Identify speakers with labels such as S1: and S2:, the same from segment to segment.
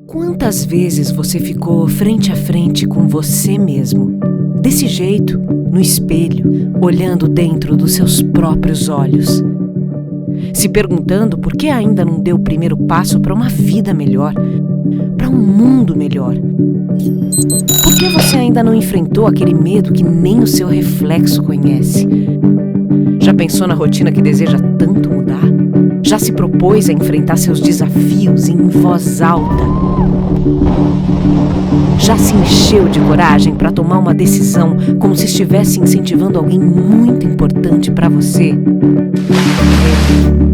S1: Quantas vezes você ficou frente a frente com você mesmo, desse jeito, no espelho, olhando dentro dos seus próprios olhos, se perguntando por que ainda não deu o primeiro passo para uma vida melhor, para um mundo melhor? Por que você ainda não enfrentou aquele medo que nem o seu reflexo conhece? Já pensou na rotina que deseja tanto mudar? Já se propôs a enfrentar seus desafios em voz alta? Já se encheu de coragem para tomar uma decisão como se estivesse incentivando alguém muito importante para você?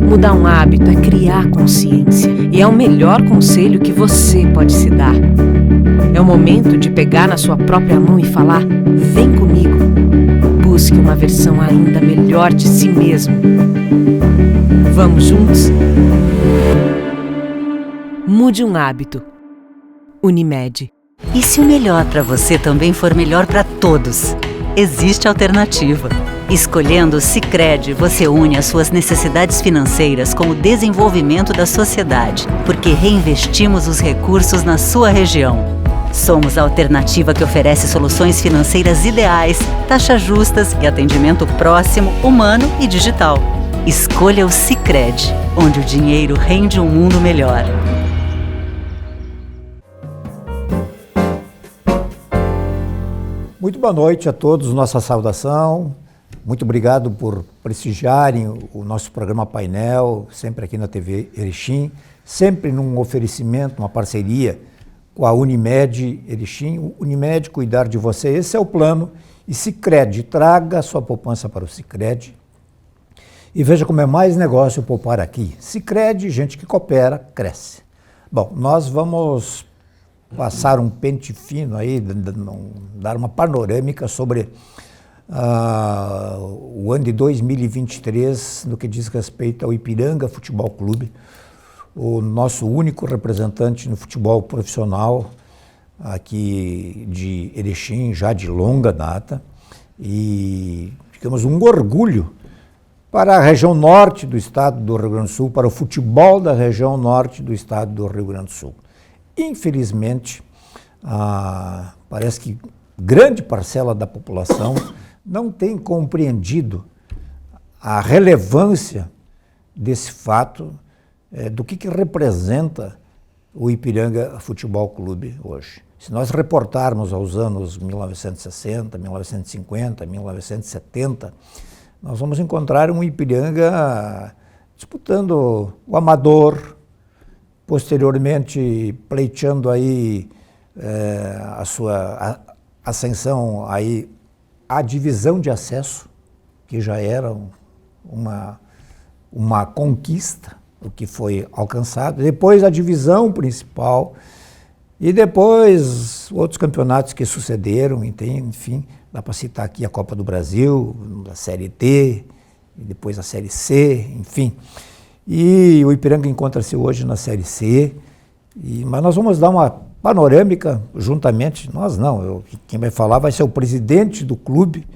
S1: Mudar um hábito é criar consciência e é o melhor conselho que você pode se dar. É o momento de pegar na sua própria mão e falar: vem comigo. Busque uma versão ainda melhor de si mesmo. Vamos juntos? Mude um hábito. Unimed.
S2: E se o melhor para você também for melhor para todos? Existe alternativa. Escolhendo o Sicredi, você une as suas necessidades financeiras com o desenvolvimento da sociedade, porque reinvestimos os recursos na sua região. Somos a alternativa que oferece soluções financeiras ideais, taxas justas e atendimento próximo, humano e digital. Escolha o Sicredi, onde o dinheiro rende um mundo melhor.
S3: Muito boa noite a todos, nossa saudação. Muito obrigado por prestigiarem o nosso programa Painel, sempre aqui na TV Erechim, sempre num oferecimento, uma parceria com a Unimed Erechim. Unimed, cuidar de você, esse é o plano. E Sicredi, traga sua poupança para o Sicredi e veja como é mais negócio poupar aqui. Sicredi, gente que coopera, cresce. Bom, nós vamos passar um pente fino aí, dar uma panorâmica sobre o ano de 2023 no que diz respeito ao Ipiranga Futebol Clube, o nosso único representante no futebol profissional aqui de Erechim, já de longa data, e ficamos um orgulho para a região norte do estado do Rio Grande do Sul, para o futebol da região norte do estado do Rio Grande do Sul. Infelizmente, parece que grande parcela da população não tem compreendido a relevância desse fato, do que representa o Ipiranga Futebol Clube hoje. Se nós reportarmos aos anos 1960, 1950, 1970, nós vamos encontrar um Ipiranga disputando o amador, posteriormente pleiteando aí a sua ascensão aí à divisão de acesso, que já era uma conquista, o que foi alcançado, depois a divisão principal e depois outros campeonatos que sucederam, enfim, dá para citar aqui a Copa do Brasil, a Série D, e depois a Série C, enfim. E o Ipiranga encontra-se hoje na Série C, mas nós vamos dar uma panorâmica juntamente, nós não, quem vai falar vai ser o presidente do clube,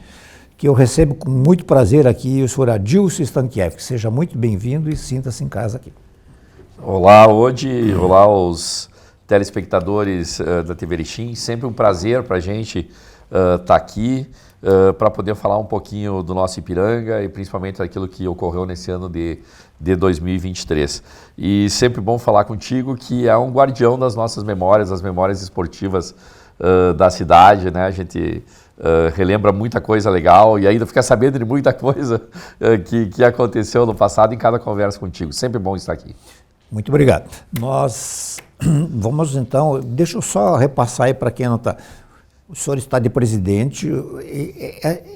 S3: que eu recebo com muito prazer aqui, o senhor Adilson Stankiewicz. Seja muito bem-vindo e sinta-se em casa aqui.
S4: Olá, Odi, olá aos telespectadores da TV Erechim, sempre um prazer para a gente estar aqui, para poder falar um pouquinho do nosso Ipiranga e principalmente daquilo que ocorreu nesse ano de 2023. E sempre bom falar contigo, que é um guardião das nossas memórias, das memórias esportivas da cidade, né? A gente relembra muita coisa legal e ainda fica sabendo de muita coisa que aconteceu no passado em cada conversa contigo. Sempre bom estar aqui.
S3: Muito obrigado. Nós vamos então, deixa eu só repassar aí para quem não está. O senhor está de presidente,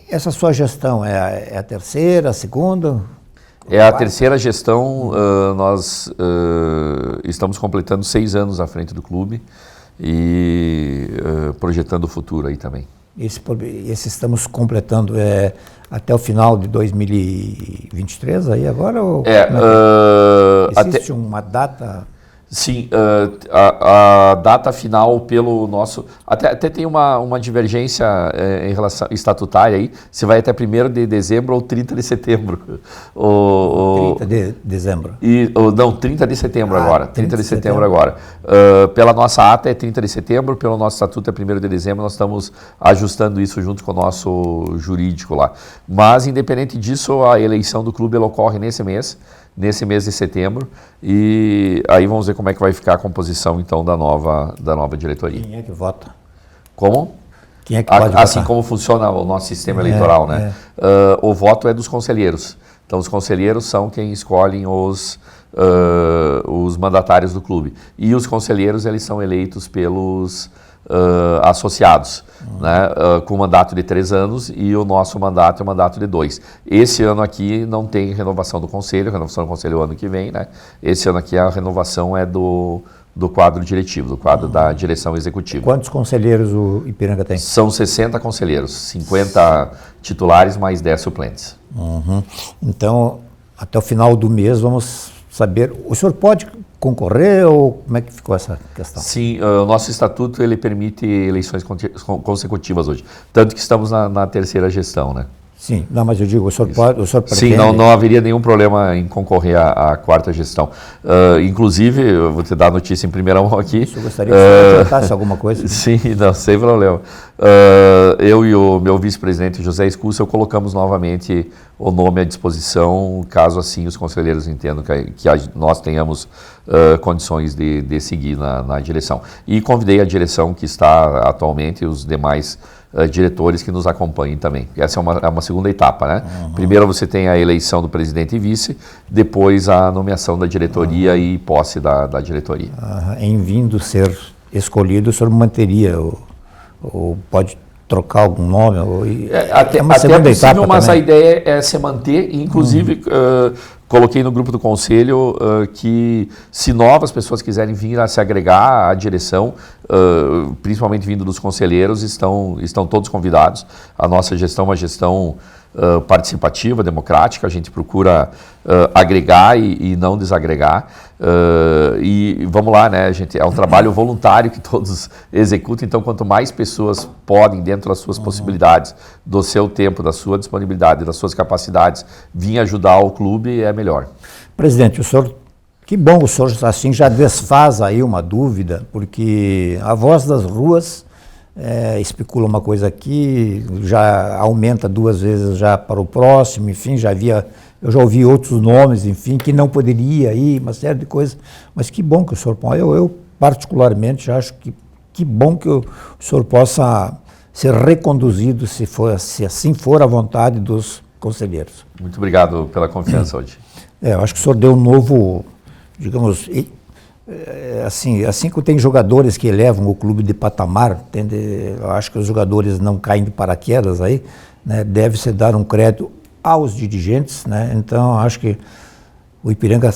S3: essa sua gestão é a terceira, a segunda?
S4: É a terceira gestão, nós estamos completando 6 anos à frente do clube e projetando o futuro aí também.
S3: Esse estamos completando até o final de 2023 aí agora? Ou existe uma data
S4: Sim, a data final pelo nosso... Até tem uma divergência em relação estatutária aí, se vai até 1º de dezembro ou 30 de setembro.
S3: 30 de dezembro.
S4: Não, 30 de setembro agora. 30 de setembro agora. Pela nossa ata é 30 de setembro, pelo nosso estatuto é 1º de dezembro, nós estamos ajustando isso junto com o nosso jurídico lá. Mas, independente disso, a eleição do clube ela ocorre nesse mês de setembro, e aí vamos ver como é que vai ficar a composição então da nova diretoria.
S3: Quem é que vota?
S4: Como?
S3: Quem é que pode votar?
S4: Assim como funciona o nosso sistema eleitoral, né? O voto é dos conselheiros. Então os conselheiros são quem escolhem os mandatários do clube. E os conselheiros eles são eleitos pelos associados, né, com mandato de 3 anos, e o nosso mandato é um mandato de 2. Esse ano aqui não tem renovação do conselho, a renovação do conselho é o ano que vem, né? Esse ano aqui a renovação é do quadro diretivo, do quadro da direção executiva.
S3: Quantos conselheiros o Ipiranga tem?
S4: São 60 conselheiros, 50 titulares mais 10 suplentes.
S3: Então, até o final do mês vamos saber, o senhor pode concorrer ou como é que ficou essa questão?
S4: Sim, o nosso estatuto ele permite eleições consecutivas hoje, tanto que estamos na 3ª gestão, né?
S3: Sim, não, mas eu digo, o senhor pretende...
S4: Sim, não haveria nenhum problema em concorrer à 4ª gestão. Inclusive, eu vou te dar a notícia em primeira mão aqui.
S3: Eu gostaria que você adiantasse alguma coisa.
S4: Sim, não, sem problema. Eu e o meu vice-presidente José Escúcio colocamos novamente o nome à disposição, caso assim os conselheiros entendam que nós tenhamos condições de seguir na direção. E convidei a direção que está atualmente e os demais diretores que nos acompanhem também. Essa é uma segunda etapa, né? Primeiro você tem a eleição do presidente e vice, depois a nomeação da diretoria e posse da diretoria.
S3: Em vindo ser escolhido, o senhor manteria ou pode trocar algum nome?
S4: Até possível, mas também. A ideia é se manter, inclusive coloquei no grupo do conselho que se novas pessoas quiserem vir a se agregar à direção, principalmente vindo dos conselheiros, estão todos convidados. A nossa gestão é uma gestão participativa, democrática, a gente procura agregar e não desagregar. E vamos lá, né, gente, é um trabalho voluntário que todos executam, então quanto mais pessoas podem, dentro das suas possibilidades, do seu tempo, da sua disponibilidade, das suas capacidades, vir ajudar o clube, é melhor.
S3: Presidente, que bom o senhor assim já desfaz aí uma dúvida, porque a voz das ruas especula uma coisa aqui, já aumenta 2 vezes já para o próximo, enfim, eu já ouvi outros nomes, enfim, que não poderia ir, uma série de coisas, mas que bom que o senhor põe. Eu particularmente acho que bom que o senhor possa ser reconduzido, se assim for a vontade dos conselheiros.
S4: Muito obrigado pela confiança hoje.
S3: Eu acho que o senhor deu um novo, digamos, assim que tem jogadores que elevam o clube de patamar, entende? Eu acho que os jogadores não caem de paraquedas aí, né? Deve-se dar um crédito aos dirigentes, né? Então acho que o Ipiranga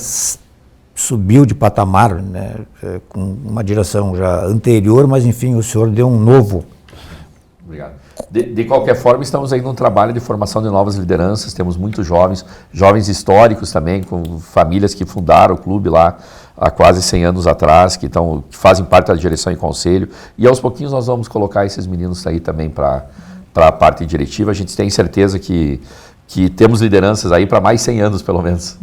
S3: subiu de patamar, né? Com uma direção já anterior, mas enfim, o senhor deu um novo.
S4: Obrigado. De qualquer forma, estamos aí num trabalho de formação de novas lideranças, temos muitos jovens históricos também, com famílias que fundaram o clube lá há quase 100 anos atrás, que fazem parte da direção e conselho, e aos pouquinhos nós vamos colocar esses meninos aí também para a parte diretiva. A gente tem certeza que temos lideranças aí para mais 100 anos, pelo menos.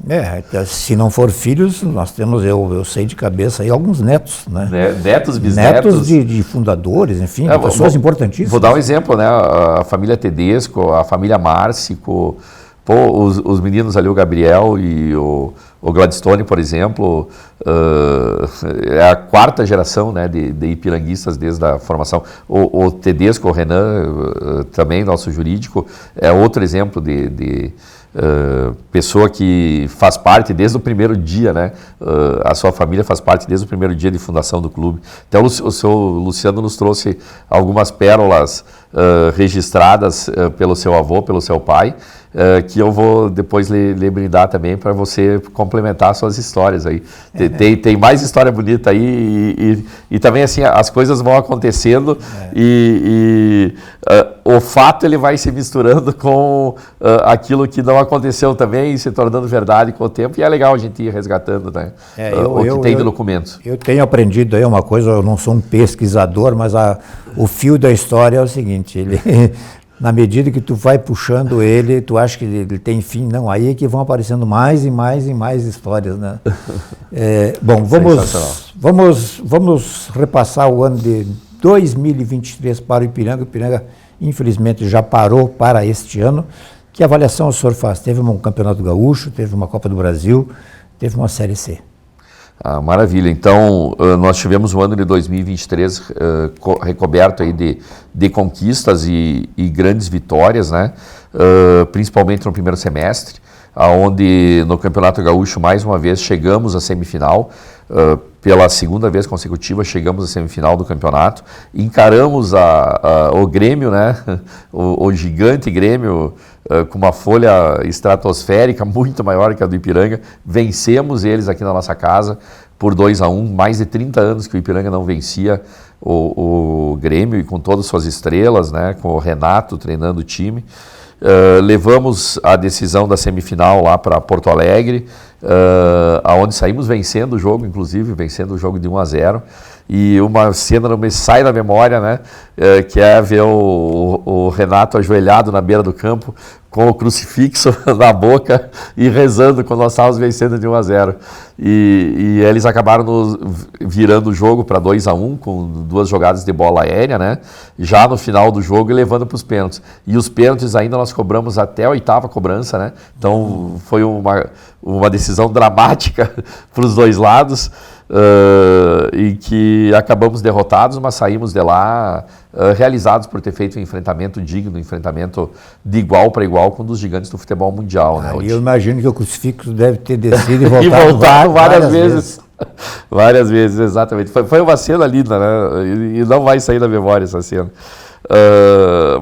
S3: Se não for filhos, nós temos, eu sei de cabeça aí, alguns netos, né?
S4: Netos, bisnetos.
S3: Netos de fundadores, enfim, de pessoas importantíssimas.
S4: Vou dar um exemplo, né? A família Tedesco, a família Márcico, os meninos ali, o Gabriel e o Gladstone, por exemplo, é a 4ª geração, né, de ipiranguistas desde a formação. O Tedesco, o Renan, também nosso jurídico, é outro exemplo de pessoa que faz parte desde o primeiro dia, né? A sua família faz parte desde o primeiro dia de fundação do clube. Então o seu Luciano nos trouxe algumas pérolas registradas pelo seu avô, pelo seu pai, que eu vou depois lhe brindar também para você complementar suas histórias aí. Tem mais história bonita aí e também assim, as coisas vão acontecendo o fato ele vai se misturando com aquilo que não aconteceu também e se tornando verdade com o tempo, e é legal a gente ir resgatando, né? O que tem de documentos.
S3: Eu tenho aprendido aí uma coisa, eu não sou um pesquisador, mas o fio da história é o seguinte, ele, na medida que tu vai puxando ele, tu acha que ele tem fim, não, aí é que vão aparecendo mais e mais e mais histórias, né? Bom, vamos repassar o ano de 2023 para o Ipiranga. O Ipiranga, infelizmente, já parou para este ano. Que avaliação o senhor faz? Teve um Campeonato Gaúcho, teve uma Copa do Brasil, teve uma Série C.
S4: Maravilha. Então, nós tivemos o ano de 2023 recoberto aí de conquistas e grandes vitórias, né? Principalmente no primeiro semestre, onde no Campeonato Gaúcho, mais uma vez, chegamos à semifinal. Pela segunda vez consecutiva, chegamos à semifinal do campeonato. Encaramos o Grêmio, né? O gigante Grêmio, com uma folha estratosférica muito maior que a do Ipiranga. Vencemos eles aqui na nossa casa por 2-1. Mais de 30 anos que o Ipiranga não vencia o Grêmio, e com todas as suas estrelas, né? Com o Renato treinando o time. Levamos a decisão da semifinal lá para Porto Alegre, onde saímos vencendo o jogo, inclusive vencendo o jogo de 1-0. E uma cena não me sai da memória, né? Que é ver o Renato ajoelhado na beira do campo, com o crucifixo na boca e rezando quando nós estávamos vencendo de 1-0. E eles acabaram virando o jogo para 2-1, com 2 jogadas de bola aérea, né? Já no final do jogo e levando para os pênaltis. E os pênaltis ainda nós cobramos até a 8ª cobrança, né? Então foi uma decisão dramática para os dois lados. E que acabamos derrotados, mas saímos de lá realizados por ter feito um enfrentamento digno, um enfrentamento de igual para igual com um dos gigantes do futebol mundial. Né,
S3: eu imagino que o crucifixo deve ter descido e voltado,
S4: várias vezes. Várias vezes, exatamente. Foi uma cena linda, né? E não vai sair da memória essa cena.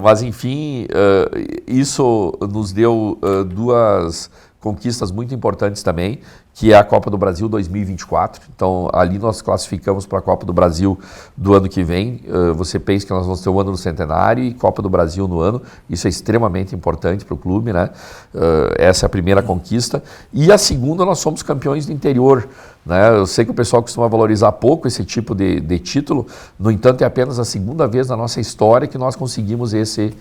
S4: Mas enfim, isso nos deu 2 conquistas muito importantes também, que é a Copa do Brasil 2024. Então, ali nós classificamos para a Copa do Brasil do ano que vem. Você pensa que nós vamos ter o ano do centenário e Copa do Brasil no ano. Isso é extremamente importante para o clube, né? Essa é a primeira conquista. E a segunda, nós somos campeões do interior, né? Eu sei que o pessoal costuma valorizar pouco esse tipo de título. No entanto, é apenas a segunda vez na nossa história que nós conseguimos esse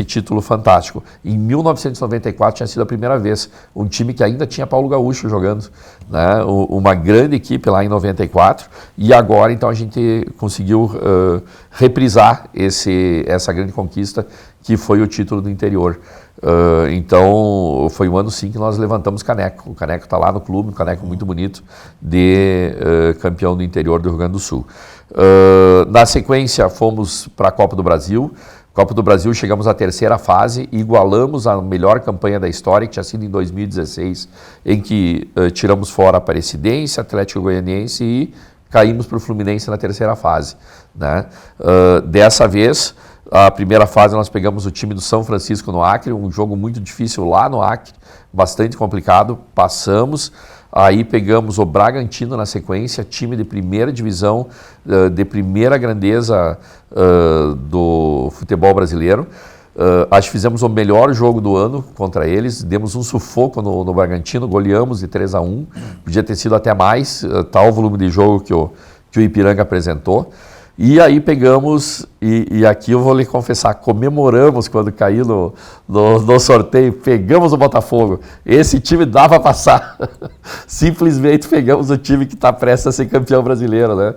S4: título fantástico. Em 1994 tinha sido a primeira vez. Um time que ainda tinha Paulo Gaúcho jogando, né? Uma grande equipe lá em 94, e agora então a gente conseguiu reprisar essa grande conquista que foi o título do interior. Então foi um ano sim que nós levantamos caneco. O caneco está lá no clube, um caneco muito bonito de campeão do interior do Rio Grande do Sul. Na sequência fomos para a Copa do Brasil. Copa do Brasil, chegamos à 3ª fase, igualamos a melhor campanha da história, que tinha sido em 2016, em que tiramos fora a Aparecidense, Atlético Goianiense e caímos para o Fluminense na 3ª fase, né? Dessa vez, a primeira fase nós pegamos o time do São Francisco no Acre, um jogo muito difícil lá no Acre, bastante complicado, passamos. Aí pegamos o Bragantino na sequência, time de primeira divisão, de primeira grandeza do futebol brasileiro. Acho que fizemos o melhor jogo do ano contra eles, demos um sufoco no Bragantino, goleamos de 3-1, podia ter sido até mais, tal volume de jogo que o Ipiranga apresentou. E aí pegamos, e aqui eu vou lhe confessar, comemoramos quando caiu no sorteio, pegamos o Botafogo. Esse time dava para passar. Simplesmente pegamos o time que está prestes a ser campeão brasileiro, né?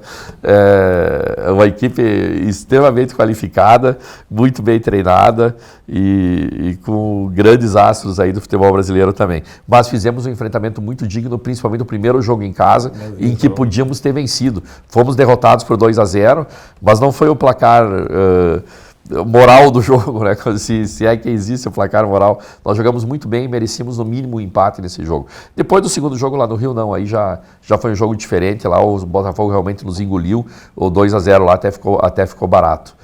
S4: Uma equipe extremamente qualificada, muito bem treinada e com grandes astros aí do futebol brasileiro também. Mas fizemos um enfrentamento muito digno, principalmente o primeiro jogo em casa, em que podíamos ter vencido. Fomos derrotados por 2-0, mas não foi o placar moral do jogo, né? Se é que existe o placar moral. Nós jogamos muito bem e merecíamos no mínimo um empate nesse jogo. Depois do segundo jogo lá no Rio, não, aí já foi um jogo diferente, lá o Botafogo realmente nos engoliu, o 2-0 lá até ficou barato.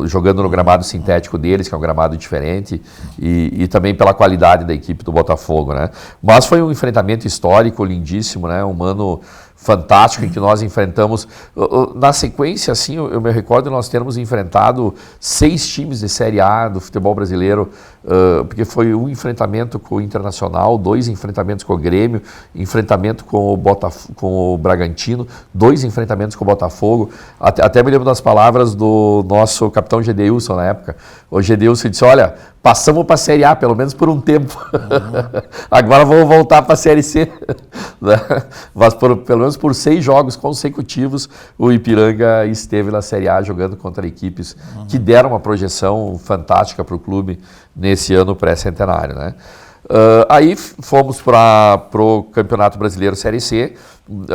S4: jogando no gramado sintético deles, que é um gramado diferente, e também pela qualidade da equipe do Botafogo, né? Mas foi um enfrentamento histórico, lindíssimo, né? Um ano fantástico em que nós enfrentamos, na sequência, assim, eu me recordo nós termos enfrentado 6 times de Série A do futebol brasileiro, porque foi um enfrentamento com o Internacional, 2 enfrentamentos com o Grêmio, enfrentamento com o Bragantino, 2 enfrentamentos com o Botafogo. Até me lembro das palavras do nosso capitão Gedeilson na época. O Gedeilson disse, olha, passamos para a Série A, pelo menos por um tempo. Agora vamos voltar para a Série C. Mas pelo menos por 6 jogos consecutivos, o Ipiranga esteve na Série A jogando contra equipes que deram uma projeção fantástica para o clube nesse ano pré-centenário, né? Aí fomos para o Campeonato Brasileiro Série C.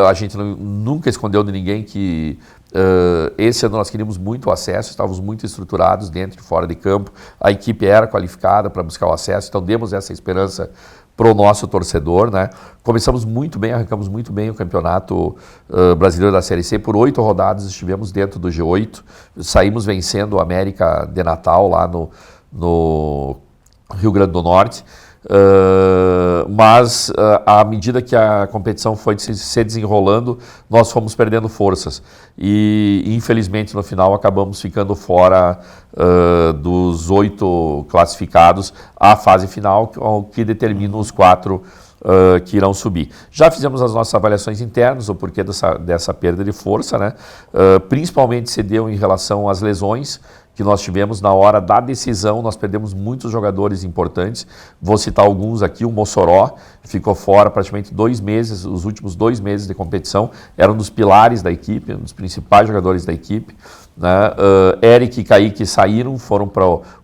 S4: A gente nunca escondeu de ninguém que esse ano nós queríamos muito acesso, estávamos muito estruturados dentro e fora de campo. A equipe era qualificada para buscar o acesso, então demos essa esperança para o nosso torcedor, né? Começamos muito bem, arrancamos muito bem o Campeonato Brasileiro da Série C. Por 8 rodadas estivemos dentro do G8, saímos vencendo o América de Natal lá no Rio Grande do Norte. Mas à medida que a competição foi se desenrolando, nós fomos perdendo forças e infelizmente no final acabamos ficando fora dos 8 classificados à fase final, que determina os 4 que irão subir. Já fizemos as nossas avaliações internas, o porquê dessa perda de força, né? Principalmente se deu em relação às lesões que nós tivemos na hora da decisão. Nós perdemos muitos jogadores importantes. Vou citar alguns aqui. O Mossoró ficou fora praticamente 2 meses, os últimos 2 meses de competição. Era um dos pilares da equipe, um dos principais jogadores da equipe, né? Eric e Kaique saíram, foram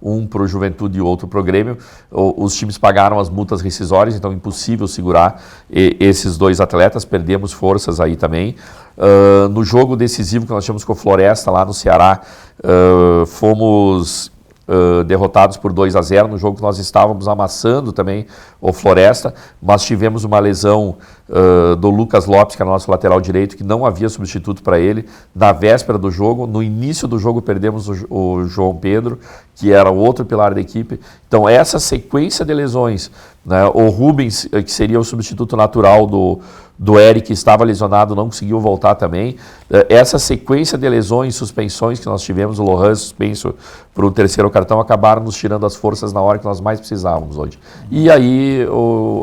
S4: um para o Juventude e outro para o Grêmio. Os times pagaram as multas rescisórias, então impossível segurar esses 2 atletas. Perdemos forças aí também. No jogo decisivo que nós tivemos com o Floresta lá no Ceará, fomos derrotados por 2-0, no jogo que nós estávamos amassando também o Floresta, mas tivemos uma lesão do Lucas Lopes, que é o nosso lateral direito, que não havia substituto para ele, na véspera do jogo. No início do jogo perdemos o João Pedro, que era o outro pilar da equipe. Então essa sequência de lesões, né? O Rubens, que seria o substituto natural do Eric, estava lesionado, não conseguiu voltar também. Essa sequência de lesões, suspensões que nós tivemos, o Lohan suspenso por um 3º cartão, acabaram nos tirando as forças na hora que nós mais precisávamos hoje. E aí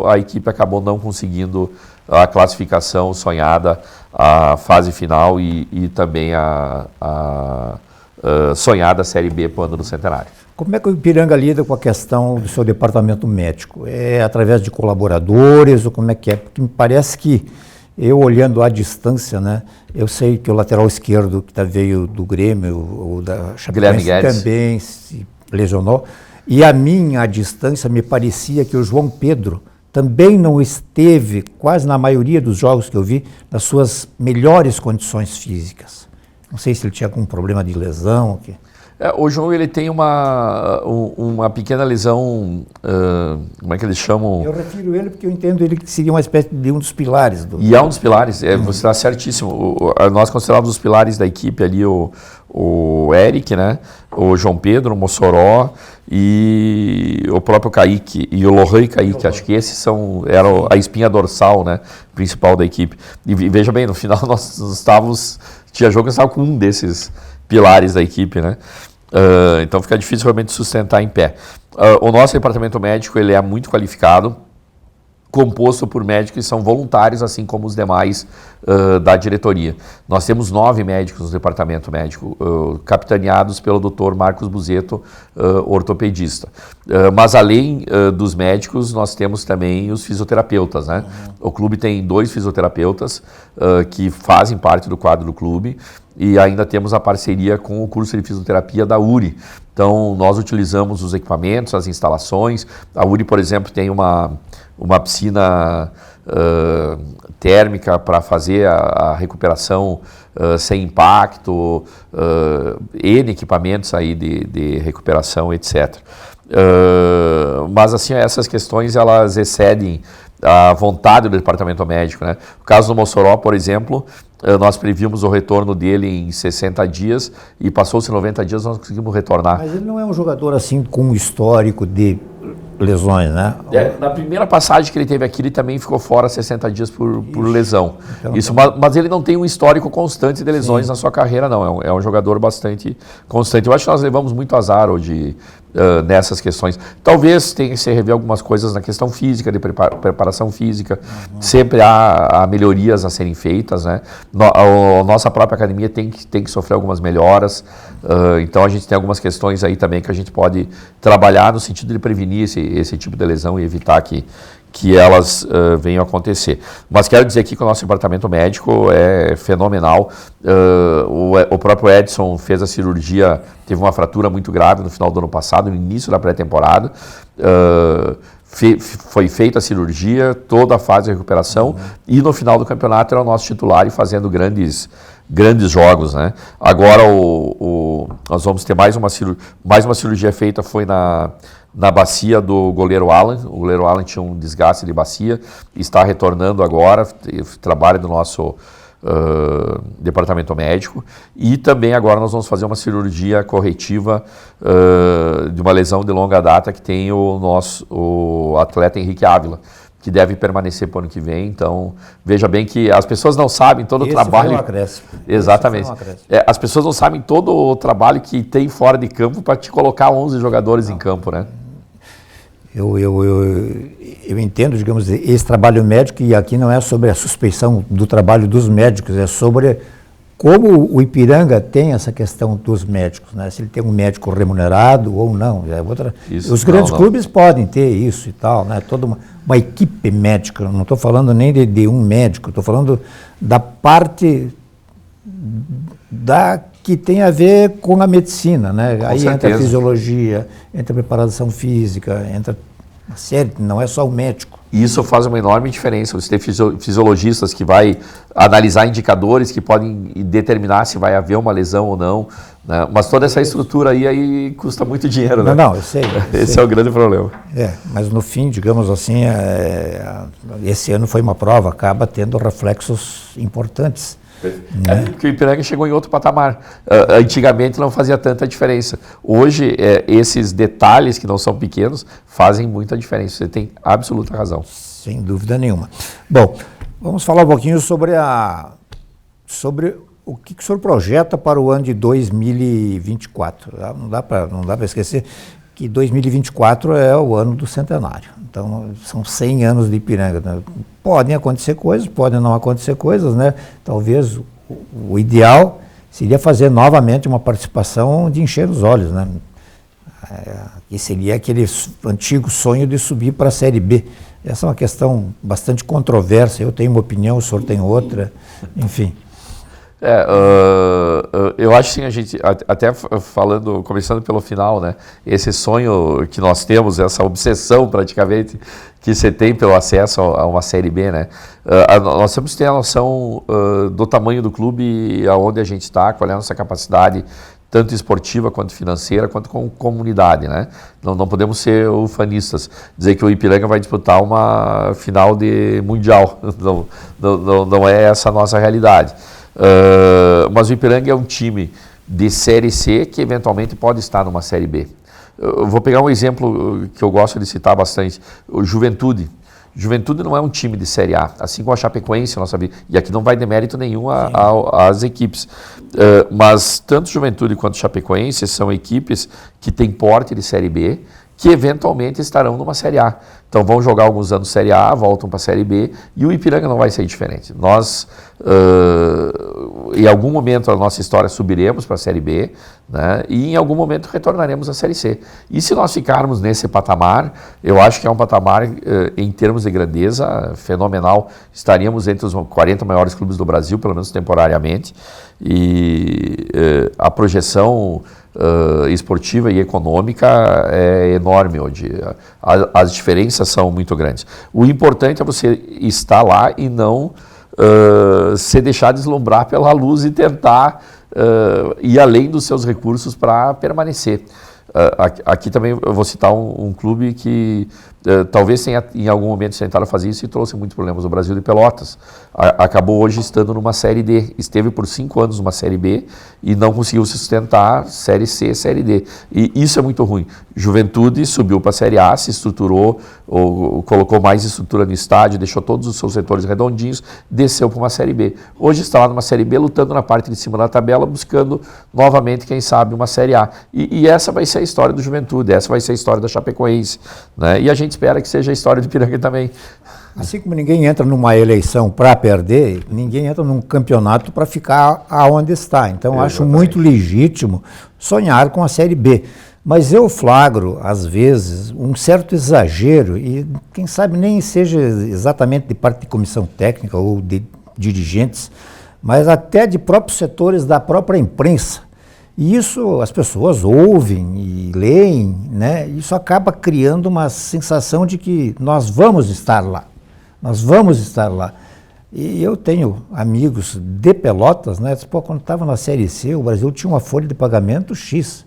S4: a equipe acabou não conseguindo a classificação sonhada, a fase final e também a sonhada Série B para o ano do centenário.
S3: Como é que o Ipiranga lida com a questão do seu departamento médico? É através de colaboradores ou como é que é? Porque me parece que, eu olhando à distância, né, eu sei que o lateral esquerdo que veio do Grêmio, ou da Chapecoense, também se lesionou. E a mim, à distância, me parecia que o João Pedro também não esteve, quase na maioria dos jogos que eu vi, nas suas melhores condições físicas. Não sei se ele tinha algum problema de lesão.
S4: O João, ele tem uma pequena lesão, como é que eles chamam?
S3: Eu refiro ele porque eu entendo ele que seria uma espécie de um dos pilares.
S4: E é um dos pilares, você está certíssimo. Nós considerávamos os pilares da equipe ali o Eric, né? O João Pedro, o Mossoró e o próprio Kaique, e o Lohan e Kaique. Acho que esses eram a espinha dorsal, né, principal da equipe. E veja bem, no final nós estávamos, tinha jogo que estava com um desses pilares da equipe, né? Então fica difícil realmente sustentar em pé. O nosso departamento médico, ele é muito qualificado, composto por médicos que são voluntários, assim como os demais da diretoria. Nós temos 9 médicos no departamento médico, capitaneados pelo Dr. Marcos Buzetto, ortopedista. Mas além dos médicos, nós temos também os fisioterapeutas, né? O clube tem 2 fisioterapeutas que fazem parte do quadro do clube, e ainda temos a parceria com o curso de fisioterapia da URI. Então, nós utilizamos os equipamentos, as instalações. A URI, por exemplo, tem uma piscina térmica para fazer a recuperação sem impacto, N equipamentos aí de recuperação, etc. Mas, assim, essas questões, elas excedem a vontade do departamento médico, né? O caso do Mossoró, por exemplo, nós prevíamos o retorno dele em 60 dias e passou-se 90 dias, nós conseguimos retornar.
S3: Mas ele não é um jogador assim com um histórico de lesões, né?
S4: Na primeira passagem que ele teve aqui, ele também ficou fora 60 dias por lesão. Então, mas ele não tem um histórico constante de lesões na sua carreira, não. É um jogador bastante constante. Eu acho que nós levamos muito azar hoje nessas questões. Talvez tenha que se rever algumas coisas na questão física, de preparação física. Sempre há melhorias a serem feitas, né? A nossa própria academia tem que sofrer algumas melhoras. Então a gente tem algumas questões aí também que a gente pode trabalhar no sentido de prevenir esse tipo de lesão e evitar que elas venham a acontecer. Mas quero dizer aqui que o nosso departamento médico é fenomenal. O próprio Edson fez a cirurgia, teve uma fratura muito grave no final do ano passado, no início da pré-temporada. Foi feita a cirurgia, toda a fase de recuperação, e no final do campeonato era o nosso titular e fazendo grandes jogos, né? Agora nós vamos ter mais uma cirurgia feita, foi na bacia do goleiro Alan. O goleiro Alan tinha um desgaste de bacia, está retornando agora, trabalha do nosso departamento médico, e também agora nós vamos fazer uma cirurgia corretiva de uma lesão de longa data que tem o atleta Henrique Ávila, que deve permanecer para o ano que vem. Então, veja bem que as pessoas não sabem todo o trabalho...
S3: Foi um acréscimo.
S4: Exatamente. As pessoas não sabem todo o trabalho que tem fora de campo para te colocar 11 jogadores em campo, né?
S3: Eu entendo, digamos, esse trabalho médico, e aqui não é sobre a suspeição do trabalho dos médicos, é sobre como o Ipiranga tem essa questão dos médicos, né? Se ele tem um médico remunerado ou não. Os grandes clubes podem ter isso e tal, né? Toda uma equipe médica, não estou falando nem de um médico, estou falando da parte que tem a ver com a medicina, né?
S4: Com
S3: aí
S4: certeza.
S3: Entra a fisiologia, entra a preparação física, entra uma série, não é só o médico.
S4: E isso faz uma enorme diferença. Você tem fisiologistas que vai analisar indicadores que podem determinar se vai haver uma lesão ou não, né? Mas toda essa estrutura aí custa muito dinheiro, né?
S3: Não, eu sei.
S4: Esse é o grande problema.
S3: Mas no fim, digamos assim, esse ano foi uma prova, acaba tendo reflexos importantes.
S4: Porque o Ipiranga chegou em outro patamar. Antigamente não fazia tanta diferença. Hoje, esses detalhes que não são pequenos fazem muita diferença. Você tem absoluta razão.
S3: Sem dúvida nenhuma. Bom, vamos falar um pouquinho sobre o que o senhor projeta para o ano de 2024. Não dá para esquecer que 2024 é o ano do centenário. Então, são 100 anos de Ipiranga, né? Podem acontecer coisas, podem não acontecer coisas, né? Talvez o ideal seria fazer novamente uma participação de encher os olhos, né? Que seria aquele antigo sonho de subir para a Série B. Essa é uma questão bastante controversa. Eu tenho uma opinião, o senhor tem outra, enfim.
S4: Eu acho sim, a gente, até começando pelo final, né? Esse sonho que nós temos, essa obsessão praticamente que você tem pelo acesso a uma Série B, né? Nós temos que ter a noção do tamanho do clube e aonde a gente está, qual é a nossa capacidade, tanto esportiva quanto financeira, quanto com comunidade, né? Não podemos ser ufanistas, dizer que o Ipiranga vai disputar uma final de mundial, não é essa a nossa realidade. Mas o Ipiranga é um time de Série C que eventualmente pode estar numa Série B. Eu vou pegar um exemplo que eu gosto de citar bastante, o Juventude. Juventude não é um time de Série A, assim como a Chapecoense, nossa vida, e aqui não vai demérito nenhum às equipes. Mas tanto Juventude quanto Chapecoense são equipes que têm porte de Série B, que eventualmente estarão numa Série A. Então vão jogar alguns anos Série A, voltam para a Série B, e o Ipiranga não vai ser diferente. Nós, em algum momento da nossa história, subiremos para a Série B, né, e em algum momento retornaremos à Série C. E se nós ficarmos nesse patamar, eu acho que é um patamar, em termos de grandeza, fenomenal. Estaríamos entre os 40 maiores clubes do Brasil, pelo menos temporariamente, e a projeção esportiva e econômica é enorme hoje. As diferenças são muito grandes. O importante é você estar lá e não se deixar deslumbrar pela luz e tentar ir além dos seus recursos para permanecer. Aqui também eu vou citar um clube que talvez tenha em algum momento tentaram fazer isso e trouxe muitos problemas. O Brasil de Pelotas acabou hoje estando numa Série D, esteve por 5 anos numa Série B e não conseguiu se sustentar Série C, Série D. E isso é muito ruim. Juventude subiu para a Série A, se estruturou, colocou mais estrutura no estádio, deixou todos os seus setores redondinhos, desceu para uma Série B. Hoje está lá numa Série B, lutando na parte de cima da tabela, buscando novamente, quem sabe, uma Série A. E essa vai ser a história do Juventude, essa vai ser a história da Chapecoense, né? E a gente espera que seja a história do Ipiranga também.
S3: Assim como ninguém entra numa eleição para perder, ninguém entra num campeonato para ficar aonde está. Então, acho muito legítimo sonhar com a Série B. Mas eu flagro, às vezes, um certo exagero, e quem sabe nem seja exatamente de parte de comissão técnica ou de dirigentes, mas até de próprios setores da própria imprensa. E isso as pessoas ouvem e leem, né? Isso acaba criando uma sensação de que nós vamos estar lá. Nós vamos estar lá. E eu tenho amigos de Pelotas, né? Pô, quando estava na Série C, o Brasil tinha uma folha de pagamento X.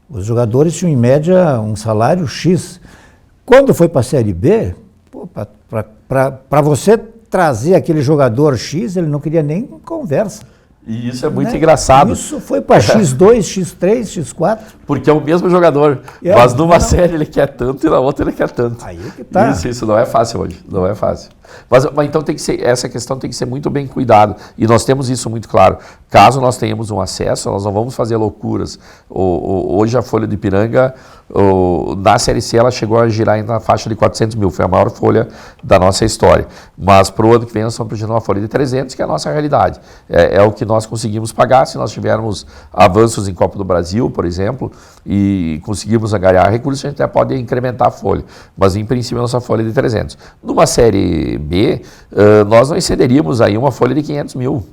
S3: Os jogadores tinham, em média, um salário X. Quando foi para a Série B, para você trazer aquele jogador X, ele não queria nem conversa.
S4: E isso é muito engraçado.
S3: Isso foi para X2, X3, X4.
S4: Porque é o mesmo jogador, mas numa série ele quer tanto e na outra ele quer tanto.
S3: Aí que tá.
S4: Isso não é fácil hoje, não é fácil. Mas então tem que ser, essa questão tem que ser muito bem cuidado. E nós temos isso muito claro. Caso nós tenhamos um acesso, nós não vamos fazer loucuras. Hoje a folha do Ipiranga, na Série C, ela chegou a girar na faixa de 400 mil. Foi a maior folha da nossa história. Mas para o ano que vem nós estamos pedindo uma folha de 300, que é a nossa realidade. É o que nós conseguimos pagar. Se nós tivermos avanços em Copa do Brasil, por exemplo, e conseguirmos angariar recursos, a gente até pode incrementar a folha. Mas em princípio a nossa folha é de 300. Numa Série B, nós não excederíamos aí uma folha de 500 mil.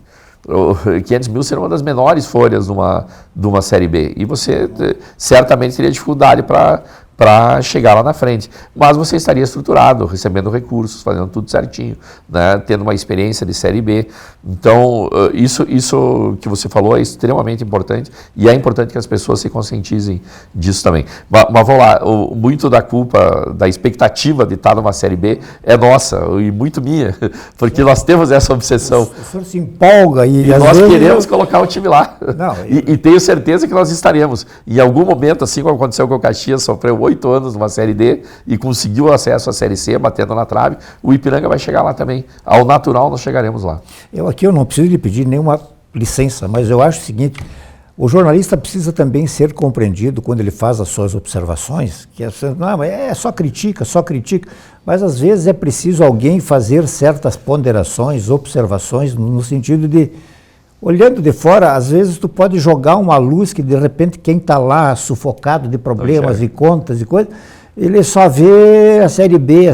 S4: 500 mil seria uma das menores folhas de uma Série B. E você certamente teria dificuldade para chegar lá na frente. Mas você estaria estruturado, recebendo recursos, fazendo tudo certinho, né? Tendo uma experiência de Série B. Então, isso que você falou é extremamente importante e é importante que as pessoas se conscientizem disso também. Mas vamos lá, muito da culpa, da expectativa de estar numa Série B é nossa e muito minha, porque nós temos essa obsessão.
S3: O senhor se empolga e
S4: nós queremos colocar o time lá.
S3: Não,
S4: e tenho certeza que nós estaremos. Em algum momento, assim como aconteceu com o Caxias, sofreu 8 anos numa Série D e conseguiu acesso à Série C, batendo na trave, o Ipiranga vai chegar lá também. Ao natural, nós chegaremos lá.
S3: Eu não preciso lhe pedir nenhuma licença, mas eu acho o seguinte, o jornalista precisa também ser compreendido quando ele faz as suas observações, que só critica, mas às vezes é preciso alguém fazer certas ponderações, observações, no sentido de, olhando de fora, às vezes tu pode jogar uma luz que de repente quem está lá sufocado de problemas e contas e coisas, ele só vê a Série B,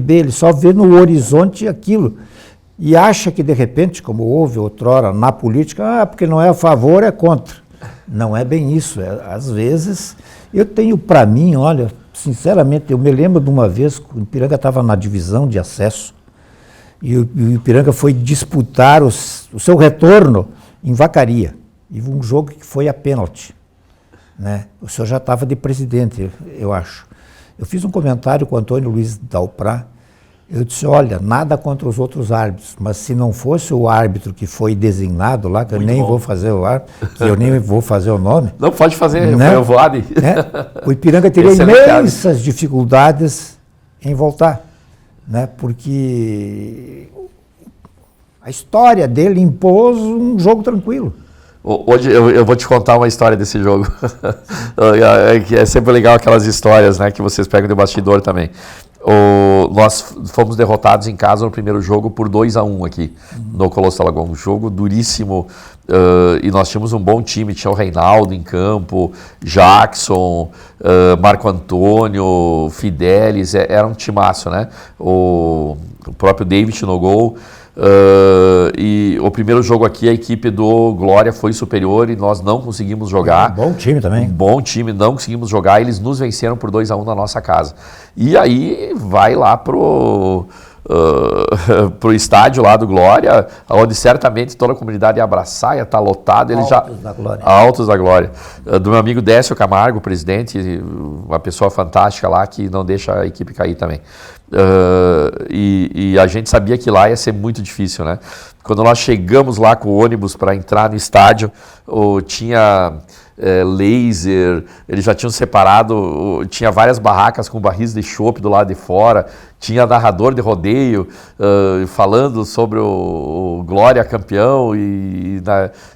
S3: ele só vê no horizonte aquilo. E acha que de repente, como houve outrora na política, porque não é a favor, é contra. Não é bem isso. Às vezes, eu tenho para mim, olha, sinceramente, eu me lembro de uma vez que o Ipiranga estava na divisão de acesso, e o Ipiranga foi disputar o seu retorno em Vacaria. E um jogo que foi a pênalti, né? O senhor já estava de presidente, eu acho. Eu fiz um comentário com o Antônio Luiz Dalprá. Eu disse, olha, nada contra os outros árbitros, mas se não fosse o árbitro que foi designado lá, que eu nem vou fazer o árbitro, que eu nem vou fazer o nome.
S4: Não pode fazer,
S3: né?
S4: Eu vou lá.
S3: Né? O Ipiranga teria imensas dificuldades em voltar, né? Porque a história dele impôs um jogo tranquilo.
S4: Hoje eu vou te contar uma história desse jogo. É sempre legal aquelas histórias, né, que vocês pegam de bastidor também. Nós fomos derrotados em casa no primeiro jogo por 2-1 aqui no Colosso Alagoas. Um jogo duríssimo, e nós tínhamos um bom time. Tinha o Reinaldo em campo, Jackson, Marco Antônio, Fidelis. Era um timaço, né? O próprio David no gol. E o primeiro jogo aqui, a equipe do Glória foi superior e nós não conseguimos jogar.
S3: Bom time também.
S4: Bom time, não conseguimos jogar. Eles nos venceram por 2-1 na nossa casa. E aí vai lá pro para o estádio lá do Glória, onde certamente toda a comunidade ia abraçar, ia estar lotado. Altos da Glória. Do meu amigo Décio Camargo, presidente, uma pessoa fantástica lá que não deixa a equipe cair também. E a gente sabia que lá ia ser muito difícil, né? Quando nós chegamos lá com o ônibus para entrar no estádio, tinha laser, eles já tinham separado, tinha várias barracas com barris de chopp do lado de fora, tinha narrador de rodeio falando sobre o Glória campeão e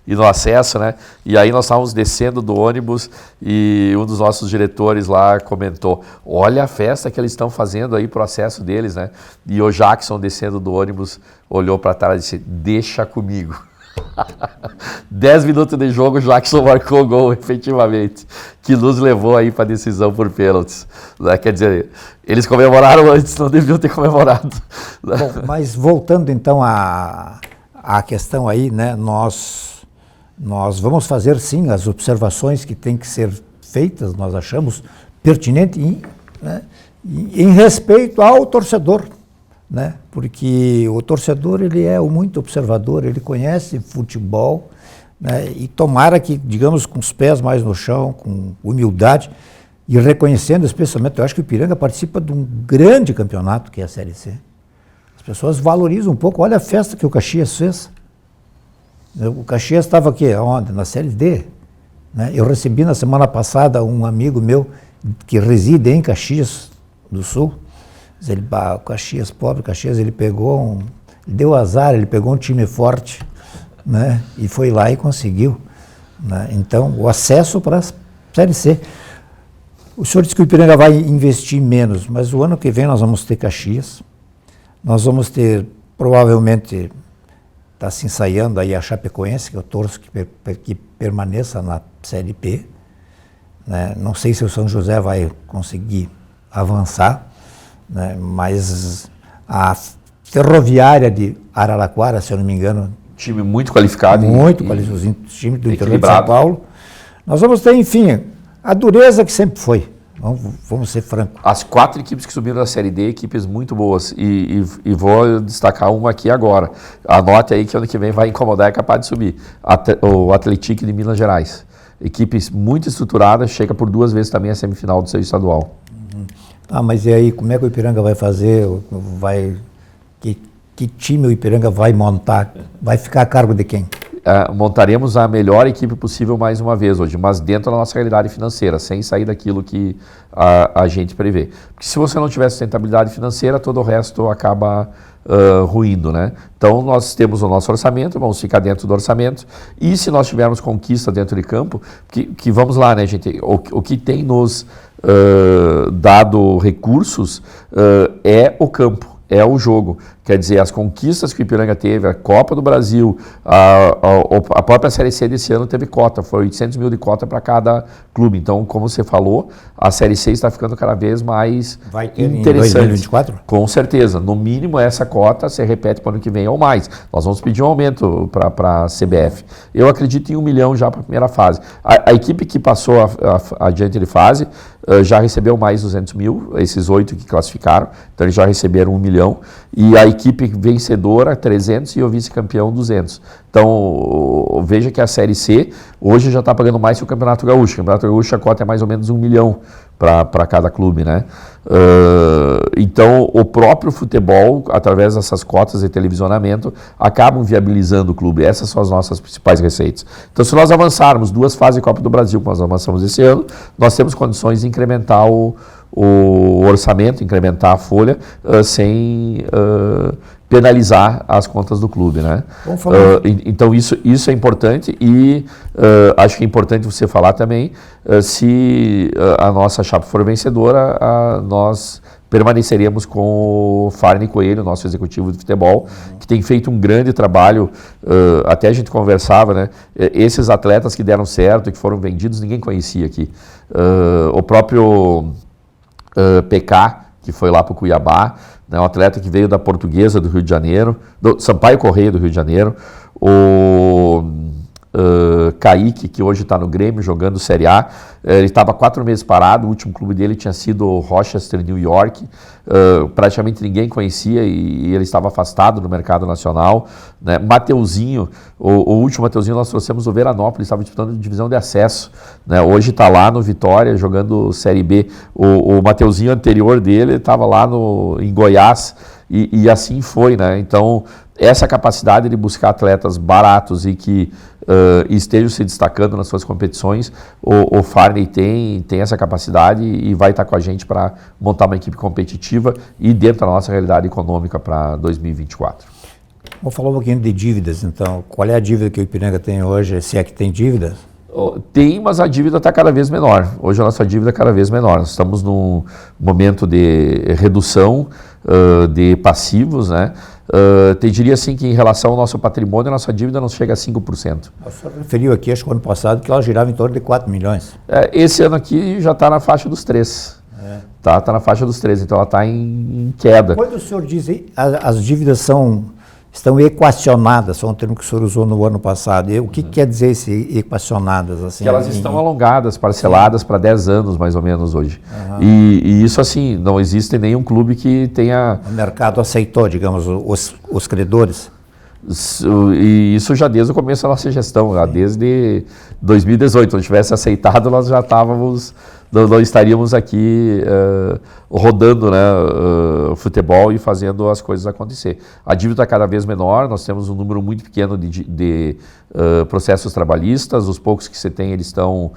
S4: no acesso, né? E aí nós estávamos descendo do ônibus e um dos nossos diretores lá comentou: olha a festa que eles estão fazendo aí pro acesso deles, né? E o Jackson, descendo do ônibus, olhou para trás e disse: deixa comigo. 10 minutos de jogo, o Jackson marcou o gol, efetivamente, que nos levou aí para a decisão por pênaltis, né? Quer dizer, eles comemoraram antes, não deviam ter comemorado.
S3: Bom, mas voltando então à questão aí, né? Nós vamos fazer sim as observações que têm que ser feitas, nós achamos pertinente em respeito ao torcedor, né? Porque o torcedor, ele é muito observador, ele conhece futebol, né? E tomara que, digamos, com os pés mais no chão, com humildade e reconhecendo especialmente, eu acho que o Ipiranga participa de um grande campeonato que é a Série C. As pessoas valorizam um pouco, olha a festa que o Caxias fez. O Caxias estava aqui, onde? Na Série D, né? Eu recebi na semana passada um amigo meu que reside em Caxias do Sul. O Caxias, pobre Caxias, ele deu azar, ele pegou um time forte, né? E foi lá e conseguiu, né? Então, o acesso para a Série C. O senhor disse que o Ipiranga vai investir menos, mas o ano que vem nós vamos ter Caxias, nós vamos ter, provavelmente, está se ensaiando aí a Chapecoense, que eu torço que permaneça na Série B, né? Não sei se o São José vai conseguir avançar, né? Mas a Ferroviária de Araraquara, se eu não me engano,
S4: time muito qualificado,
S3: qualificado, time do interior de São Paulo. Nós vamos ter, enfim, a dureza que sempre foi. Vamos ser francos.
S4: As 4 equipes que subiram da Série D, equipes muito boas. E vou destacar uma aqui agora. Anote aí que ano que vem vai incomodar e é capaz de subir. O Atlético de Minas Gerais. Equipe muito estruturada, chega por 2 vezes também a semifinal do seu estadual.
S3: Mas e aí, como é que o Ipiranga vai fazer? Que time o Ipiranga vai montar? Vai ficar a cargo de quem?
S4: Montaremos a melhor equipe possível mais uma vez hoje, mas dentro da nossa realidade financeira, sem sair daquilo que a gente prevê. Porque se você não tiver sustentabilidade financeira, todo o resto acaba ruindo, né? Então nós temos o nosso orçamento, vamos ficar dentro do orçamento, e se nós tivermos conquista dentro de campo, que vamos lá, né, gente? O que tem nos dado recursos é o campo, é o jogo. Quer dizer, as conquistas que o Ipiranga teve, a Copa do Brasil, a própria Série C desse ano teve cota, foi 800 mil de cota para cada clube. Então, como você falou, a Série C está ficando cada vez mais
S3: vai ter
S4: interessante.
S3: Em 2024?
S4: Com certeza. No mínimo, essa cota se repete para o ano que vem ou mais. Nós vamos pedir um aumento para a CBF. Eu acredito em 1 milhão já para a primeira fase. A equipe que passou adiante de fase já recebeu mais 200 mil, esses 8 que classificaram. Então, eles já receberam 1 milhão. E a equipe vencedora, 300, e o vice-campeão, 200. Então, veja que a Série C hoje já está pagando mais que o Campeonato Gaúcho. O Campeonato Gaúcho, a cota é mais ou menos 1 milhão para cada clube, né? Então, o próprio futebol, através dessas cotas de televisionamento, acabam viabilizando o clube. Essas são as nossas principais receitas. Então, se nós avançarmos 2 fases de Copa do Brasil, como nós avançamos esse ano, nós temos condições de incrementar o orçamento, incrementar a folha, sem penalizar as contas do clube, né? Então isso é importante e acho que é importante você falar também, se a nossa chapa for vencedora, nós permaneceríamos com o Farney Coelho, nosso executivo de futebol, que tem feito um grande trabalho, até a gente conversava, né? Esses atletas que deram certo, que foram vendidos, ninguém conhecia aqui. O próprio PK, que foi lá para o Cuiabá, né, um atleta que veio da Portuguesa do Rio de Janeiro, do Sampaio Correia do Rio de Janeiro, Kaique, que hoje está no Grêmio jogando Série A. Ele estava 4 meses parado, o último clube dele tinha sido o Rochester, New York. Praticamente ninguém conhecia e ele estava afastado do mercado nacional, né? Mateuzinho, o último Mateuzinho nós trouxemos do Veranópolis, estava disputando divisão de acesso, né? Hoje está lá no Vitória jogando Série B. O Mateuzinho anterior dele estava lá em Goiás e assim foi, né? Então essa capacidade de buscar atletas baratos e que estejam se destacando nas suas competições, o Farney tem essa capacidade e vai estar com a gente para montar uma equipe competitiva e dentro da nossa realidade econômica para 2024.
S3: Vamos falar um pouquinho de dívidas, então. Qual é a dívida que o Ipiranga tem hoje, se é que tem dívidas?
S4: Tem, mas a dívida está cada vez menor. Hoje a nossa dívida é cada vez menor. Nós estamos num momento de redução de passivos, né? Te diria assim que em relação ao nosso patrimônio, a nossa dívida não chega a 5%.
S3: O senhor referiu aqui, acho que ano passado, que ela girava em torno de 4 milhões.
S4: Esse ano aqui já está na faixa dos 3. Tá na faixa dos 3, então ela está em queda.
S3: Quando o senhor diz as dívidas estão equacionadas, foi um termo que o senhor usou no ano passado. O que quer dizer esse equacionadas? Assim,
S4: que elas estão alongadas, parceladas para 10 anos mais ou menos hoje. E isso assim, não existe nenhum clube que tenha...
S3: O mercado aceitou, digamos, os credores?
S4: E isso já desde o começo da nossa gestão, já desde 2018. Se não tivesse aceitado, nós já não estaríamos aqui rodando, né, futebol e fazendo as coisas acontecer. A dívida está cada vez menor, nós temos um número muito pequeno de processos trabalhistas, os poucos que você tem, eles estão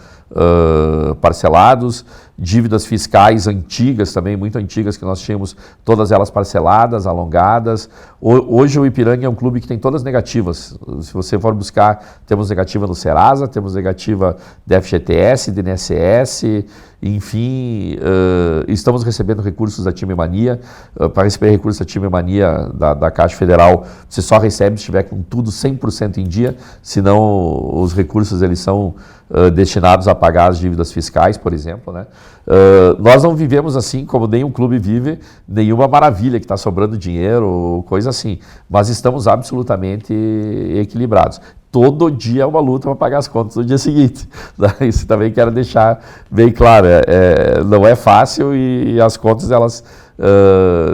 S4: parcelados, dívidas fiscais antigas também, muito antigas, que nós tínhamos todas elas parceladas, alongadas. Hoje o Ipiranga é um clube que tem todas negativas. Se você for buscar, temos negativa no Serasa, temos negativa da FGTS, do INSS, enfim, estamos recebendo recursos da Time Mania. Para receber recursos da Time Mania da Caixa Federal, você só recebe se estiver com tudo 100% em dia, senão os recursos eles são destinados a pagar as dívidas fiscais, por exemplo, né? Nós não vivemos assim como nenhum clube vive, nenhuma maravilha que está sobrando dinheiro, coisa assim, mas estamos absolutamente equilibrados. Todo dia é uma luta para pagar as contas no dia seguinte. Isso também quero deixar bem claro. Não é fácil e as contas elas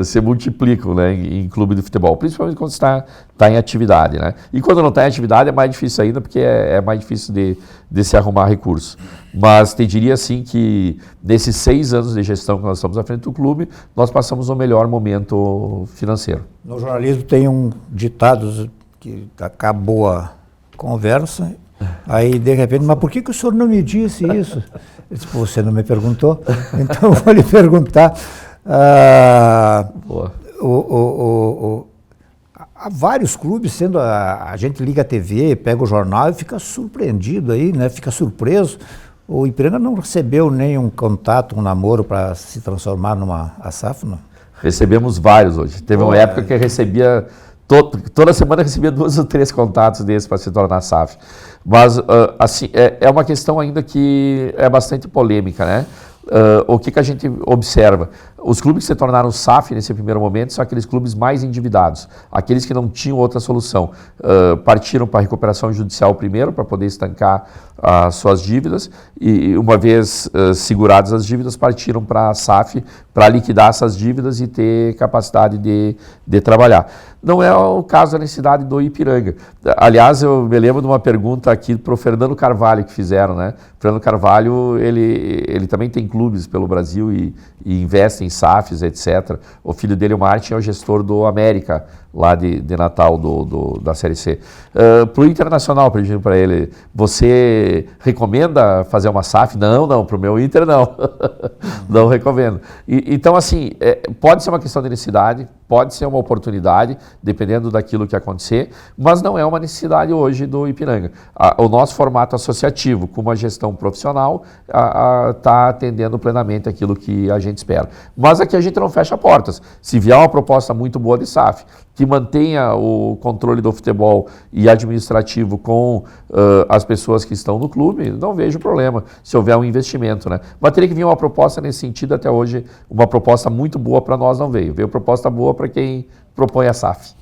S4: se multiplicam, né, em clube de futebol, principalmente quando está em atividade, né? E quando não está em atividade é mais difícil ainda, porque é mais difícil de se arrumar recursos. Mas te diria assim que nesses 6 anos de gestão que nós estamos à frente do clube, nós passamos o melhor momento financeiro.
S3: No jornalismo tem um ditado que acabou a conversa, aí de repente, mas por que o senhor não me disse isso? Eu disse, você não me perguntou, então eu vou lhe perguntar. Há vários clubes, a gente liga a TV, pega o jornal e fica surpreendido aí, né? Fica surpreso. O Ipiranga não recebeu nenhum contato, um namoro para se transformar numa SAF, não?
S4: Recebemos vários hoje. Teve uma época que recebia... Toda semana recebia 2 ou 3 contatos desses para se tornar SAF. Mas, assim, é uma questão ainda que é bastante polêmica, né? O que a gente observa? Os clubes que se tornaram SAF nesse primeiro momento são aqueles clubes mais endividados, aqueles que não tinham outra solução. Partiram para a recuperação judicial primeiro, para poder estancar as suas dívidas, e uma vez seguradas as dívidas, partiram para a SAF para liquidar essas dívidas e ter capacidade de trabalhar. Não é o caso da necessidade do Ipiranga. Aliás, eu me lembro de uma pergunta aqui para o Fernando Carvalho que fizeram, né? O Fernando Carvalho, ele também tem clubes pelo Brasil e investe em SAFs, etc. O filho dele, o Martin, é o gestor do América, lá de Natal, da Série C. Para o Internacional, pedindo para ele, você recomenda fazer uma SAF? Não, para o meu Inter não. Não recomendo. Então, assim, pode ser uma questão de necessidade, pode ser uma oportunidade, dependendo daquilo que acontecer, mas não é uma necessidade hoje do Ipiranga. O nosso formato associativo, com uma gestão profissional, está atendendo plenamente aquilo que a gente espera. Mas aqui a gente não fecha portas. Se vier uma proposta muito boa de SAF, que mantenha o controle do futebol e administrativo com as pessoas que estão no clube, não vejo problema se houver um investimento, né? Mas teria que vir uma proposta nesse sentido. Até hoje, uma proposta muito boa para nós não veio. Veio proposta boa para quem propõe a SAF.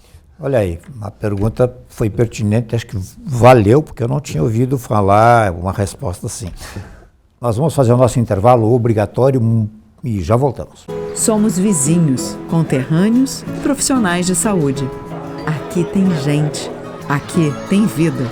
S3: Olha aí, a pergunta foi pertinente, acho que valeu, porque eu não tinha ouvido falar uma resposta assim. Nós vamos fazer o nosso intervalo obrigatório e já voltamos.
S5: Somos vizinhos, conterrâneos e profissionais de saúde. Aqui tem gente, aqui tem vida,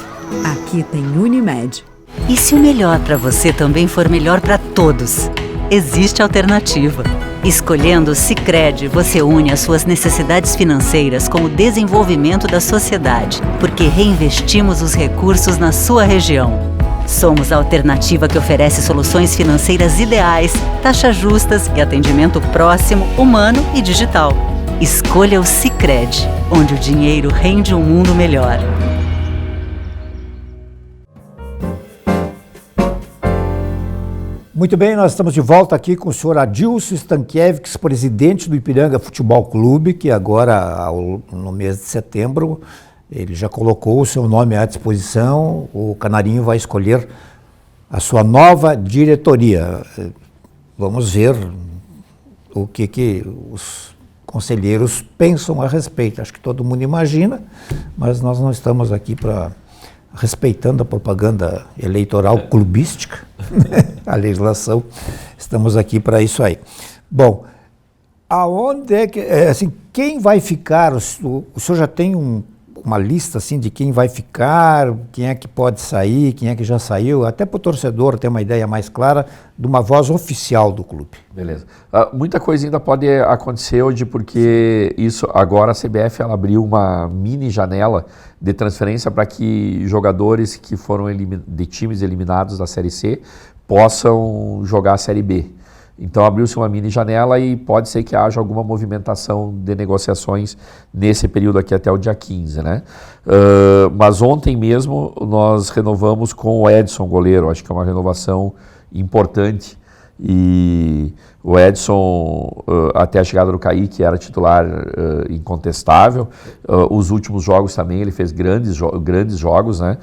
S5: aqui tem Unimed.
S2: E se o melhor para você também for melhor para todos? Existe alternativa. Escolhendo o Sicredi, você une as suas necessidades financeiras com o desenvolvimento da sociedade, porque reinvestimos os recursos na sua região. Somos a alternativa que oferece soluções financeiras ideais, taxas justas e atendimento próximo, humano e digital. Escolha o Sicredi, onde o dinheiro rende um mundo melhor.
S3: Muito bem, nós estamos de volta aqui com o senhor Adilson Stankiewicz, presidente do Ipiranga Futebol Clube, que agora, no mês de setembro, ele já colocou o seu nome à disposição. O Canarinho vai escolher a sua nova diretoria. Vamos ver o que os conselheiros pensam a respeito. Acho que todo mundo imagina, mas nós não estamos aqui para... respeitando a propaganda eleitoral clubística, a legislação, estamos aqui para isso aí. Bom, aonde é que, assim, quem vai ficar, o senhor já tem uma lista, assim, de quem vai ficar, quem é que pode sair, quem é que já saiu, até para o torcedor ter uma ideia mais clara de uma voz oficial do clube.
S4: Beleza. Muita coisa ainda pode acontecer hoje, porque isso, agora a CBF ela abriu uma mini janela de transferência para que jogadores que foram de times eliminados da Série C possam jogar a Série B. Então abriu-se uma mini janela e pode ser que haja alguma movimentação de negociações nesse período aqui até o dia 15, né? Mas ontem mesmo nós renovamos com o Edson, goleiro, acho que é uma renovação importante. E o Edson, até a chegada do Kaique, era titular incontestável. Os últimos jogos também ele fez grandes jogos, né?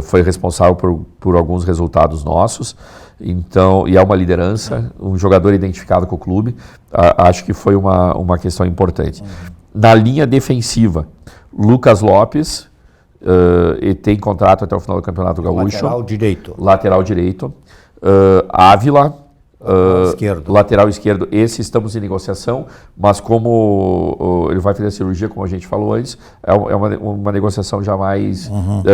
S4: Foi responsável por alguns resultados nossos. Então, e é uma liderança, um jogador identificado com o clube. Acho que foi uma questão importante. Na linha defensiva, Lucas Lopes tem contrato até o final do Campeonato Gaúcho. Lateral direito. Ávila, lateral esquerdo, esse estamos em negociação, mas como ele vai fazer a cirurgia, como a gente falou antes, é uma negociação já mais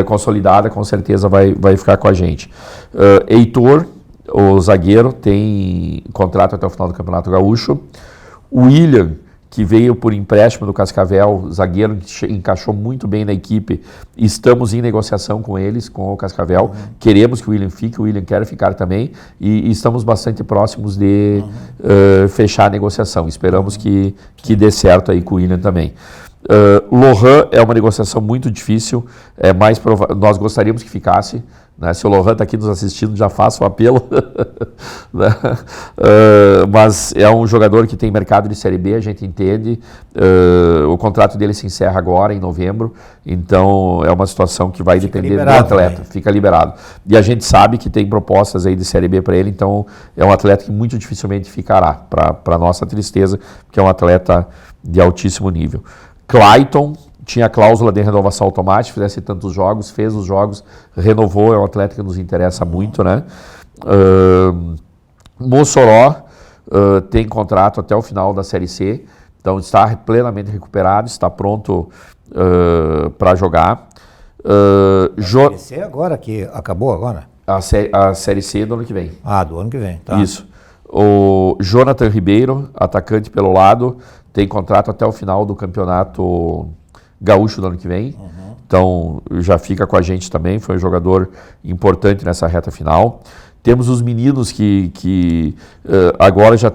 S4: consolidada, com certeza vai ficar com a gente. Heitor, o zagueiro, tem contrato até o final do Campeonato Gaúcho. O William, que veio por empréstimo do Cascavel, zagueiro que encaixou muito bem na equipe, estamos em negociação com eles, com o Cascavel, queremos que o William fique, o William quer ficar também, e estamos bastante próximos de fechar a negociação, esperamos que dê certo aí com o William também. Lohan é uma negociação muito difícil, nós gostaríamos que ficasse, né? Se o Lohan está aqui nos assistindo, já faço o apelo. Né? Mas é um jogador que tem mercado de Série B, a gente entende. O contrato dele se encerra agora, em novembro. Então, é uma situação que vai depender do atleta. Né? Fica liberado. E a gente sabe que tem propostas aí de Série B para ele, então é um atleta que muito dificilmente ficará, para nossa tristeza, porque é um atleta de altíssimo nível. Clayton tinha cláusula de renovação automática, fizesse tantos jogos, fez os jogos, renovou, é um atleta que nos interessa muito, né? Mossoró tem contrato até o final da Série C, então está plenamente recuperado, está pronto para jogar.
S3: Série C agora, que acabou agora?
S4: A Série C do ano que vem.
S3: Do ano que vem, tá.
S4: Isso. O Jonathan Ribeiro, atacante pelo lado, tem contrato até o final do Campeonato Gaúcho do ano que vem, então já fica com a gente também, foi um jogador importante nessa reta final. Temos os meninos que agora já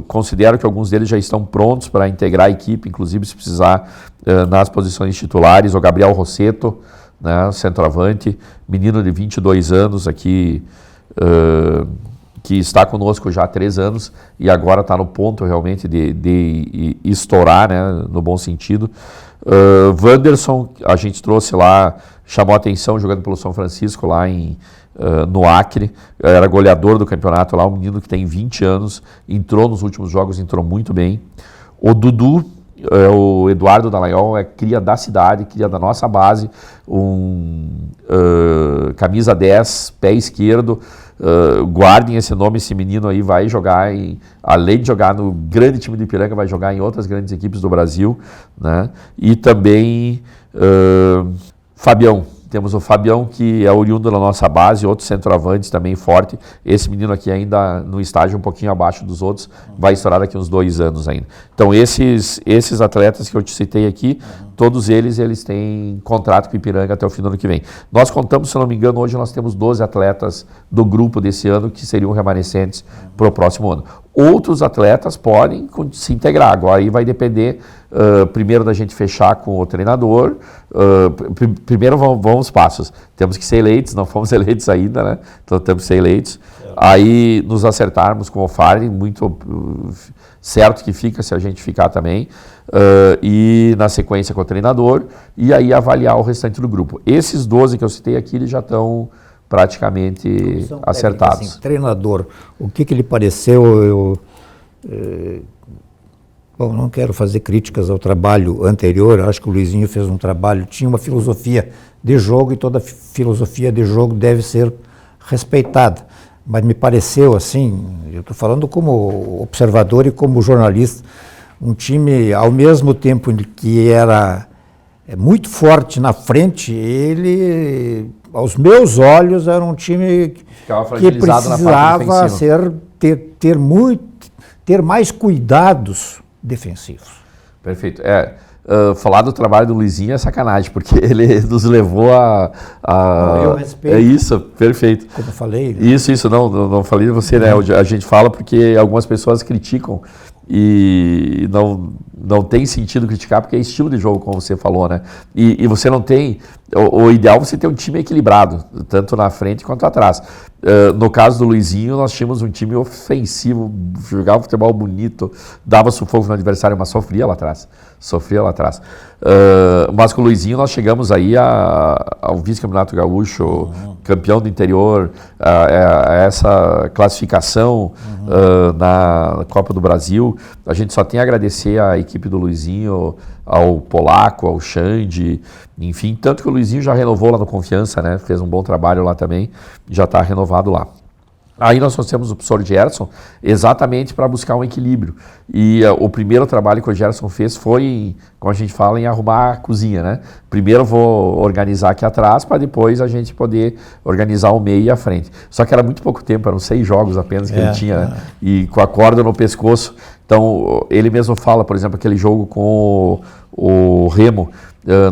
S4: considero que alguns deles já estão prontos para integrar a equipe, inclusive se precisar nas posições titulares. O Gabriel Rosseto, né, centroavante, menino de 22 anos aqui, que está conosco já há 3 anos e agora está no ponto realmente de estourar, né, no bom sentido. Wanderson, a gente trouxe lá, chamou a atenção jogando pelo São Francisco lá no Acre, era goleador do campeonato lá, um menino que tem 20 anos, entrou nos últimos jogos, entrou muito bem. O Dudu, o Eduardo Dallagnol é cria da cidade, cria da nossa base, camisa 10, pé esquerdo. Guardem esse nome, esse menino aí vai jogar, além de jogar no grande time do Ipiranga, vai jogar em outras grandes equipes do Brasil, né? E também Fabião. Temos o Fabião, que é oriundo da nossa base, outro centroavante também forte. Esse menino aqui ainda no estágio um pouquinho abaixo dos outros, vai estourar daqui uns 2 anos ainda. Então esses atletas que eu te citei aqui, todos eles têm contrato com o Ipiranga até o fim do ano que vem. Nós contamos, se não me engano, hoje nós temos 12 atletas do grupo desse ano que seriam remanescentes para o próximo ano. Outros atletas podem se integrar, agora aí vai depender primeiro da gente fechar com o treinador, primeiro vamos passos, temos que ser eleitos, não fomos eleitos ainda, né? Então temos que ser eleitos, aí nos acertarmos com o Farley, muito certo que fica se a gente ficar também, e na sequência com o treinador, e aí avaliar o restante do grupo. Esses 12 que eu citei aqui, eles já estão praticamente acertados.
S3: Assim, treinador, o que lhe pareceu? Bom, não quero fazer críticas ao trabalho anterior, acho que o Luizinho fez um trabalho, tinha uma filosofia de jogo e toda filosofia de jogo deve ser respeitada. Mas me pareceu assim, eu estou falando como observador e como jornalista, um time ao mesmo tempo que era muito forte na frente, ele, aos meus olhos, era um time que precisava ter mais cuidados defensivos.
S4: Perfeito. Falar do trabalho do Luizinho é sacanagem, porque ele nos levou
S3: Eu respeito.
S4: É isso, perfeito.
S3: Como eu falei. Né?
S4: Isso, não falei de você, né? A gente fala porque algumas pessoas criticam e não tem sentido criticar porque é estilo de jogo, como você falou, né? E você não tem... O ideal é você ter um time equilibrado, tanto na frente quanto atrás. No caso do Luizinho, nós tínhamos um time ofensivo, jogava futebol bonito, dava sufoco no adversário, mas sofria lá atrás. Mas com o Luizinho nós chegamos aí ao vice-campeonato gaúcho, campeão do interior, a essa classificação na Copa do Brasil. A gente só tem a agradecer à equipe do Luizinho, ao Polaco, ao Xande, enfim, tanto que o Luizinho já renovou lá no Confiança, né? Fez um bom trabalho lá também, já está renovado lá. Aí nós trouxemos o professor Gerson exatamente para buscar um equilíbrio. E o primeiro trabalho que o Gerson fez foi, como a gente fala, em arrumar a cozinha, né? Primeiro eu vou organizar aqui atrás para depois a gente poder organizar o meio e a frente. Só que era muito pouco tempo, eram 6 jogos apenas que ele tinha, né? E com a corda no pescoço. Então, ele mesmo fala, por exemplo, aquele jogo com o Remo,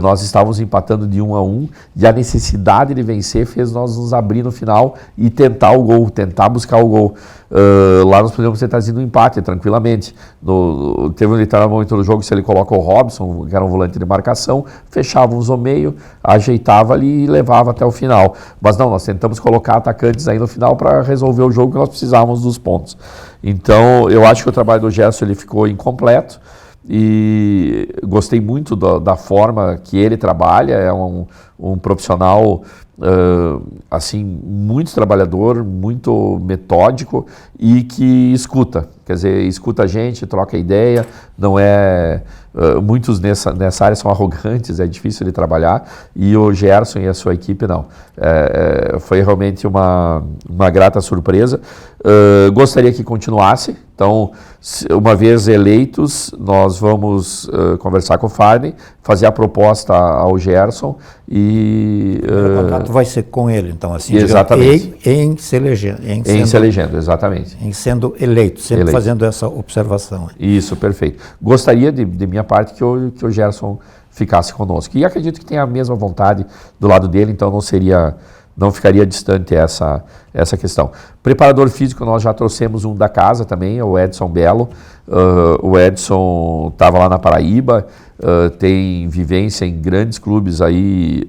S4: nós estávamos empatando de 1-1 e a necessidade de vencer fez nós nos abrir no final e tentar o gol, tentar buscar o gol. Lá nós podemos ter trazido um empate tranquilamente. Teve um determinado momento do jogo, se ele coloca o Robson, que era um volante de marcação, fechávamos o meio, ajeitava ali e levava até o final. Mas não, nós tentamos colocar atacantes aí no final para resolver o jogo que nós precisávamos dos pontos. Então, eu acho que o trabalho do Gerson ele ficou incompleto. E gostei muito da forma que ele trabalha, é um profissional assim, muito trabalhador, muito metódico e que escuta, quer dizer, escuta a gente, troca ideia, não é... muitos nessa área são arrogantes, é difícil de trabalhar, e o Gerson e a sua equipe não. Foi realmente uma grata surpresa. Gostaria que continuasse, então, uma vez eleitos, nós vamos conversar com o Farley, fazer a proposta ao Gerson e...
S3: o contrato vai ser com ele, então, assim,
S4: exatamente.
S3: Digamos, em se elegendo.
S4: Em se elegendo, exatamente.
S3: Em sendo eleito, sempre fazendo essa observação.
S4: Isso, perfeito. Gostaria, de minha parte, que o Gerson ficasse conosco. E acredito que tem a mesma vontade do lado dele, então não ficaria distante essa questão. Preparador físico, nós já trouxemos um da casa também, o Edson Belo. O Edson estava lá na Paraíba, tem vivência em grandes clubes aí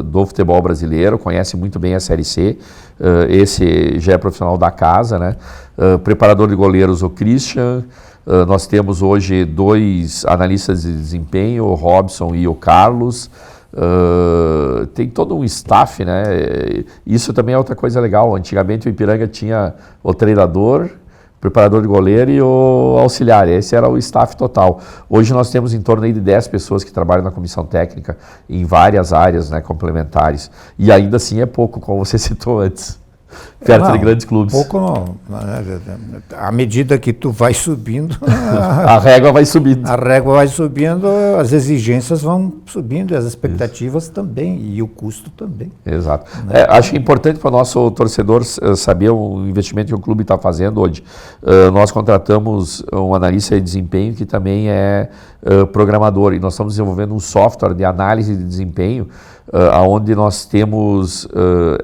S4: do futebol brasileiro, conhece muito bem a Série C. Esse já é profissional da casa, né? Preparador de goleiros, o Christian. Nós temos hoje 2 analistas de desempenho, o Robson e o Carlos. Tem todo um staff, né? Isso também é outra coisa legal. Antigamente o Ipiranga tinha o treinador, preparador de goleiro e o auxiliar. Esse era o staff total. Hoje nós temos em torno aí de 10 pessoas que trabalham na comissão técnica em várias áreas, né, complementares. E ainda assim é pouco, como você citou antes. Perto de grandes clubes.
S3: Pouco não. À medida que tu vai subindo,
S4: a régua vai subindo.
S3: A régua vai subindo, as exigências vão subindo, as expectativas também, e o custo também.
S4: Exato. Acho que é importante para o nosso torcedor saber o investimento que o clube está fazendo hoje. Nós contratamos um analista de desempenho que também é programador, e nós estamos desenvolvendo um software de análise de desempenho, onde nós temos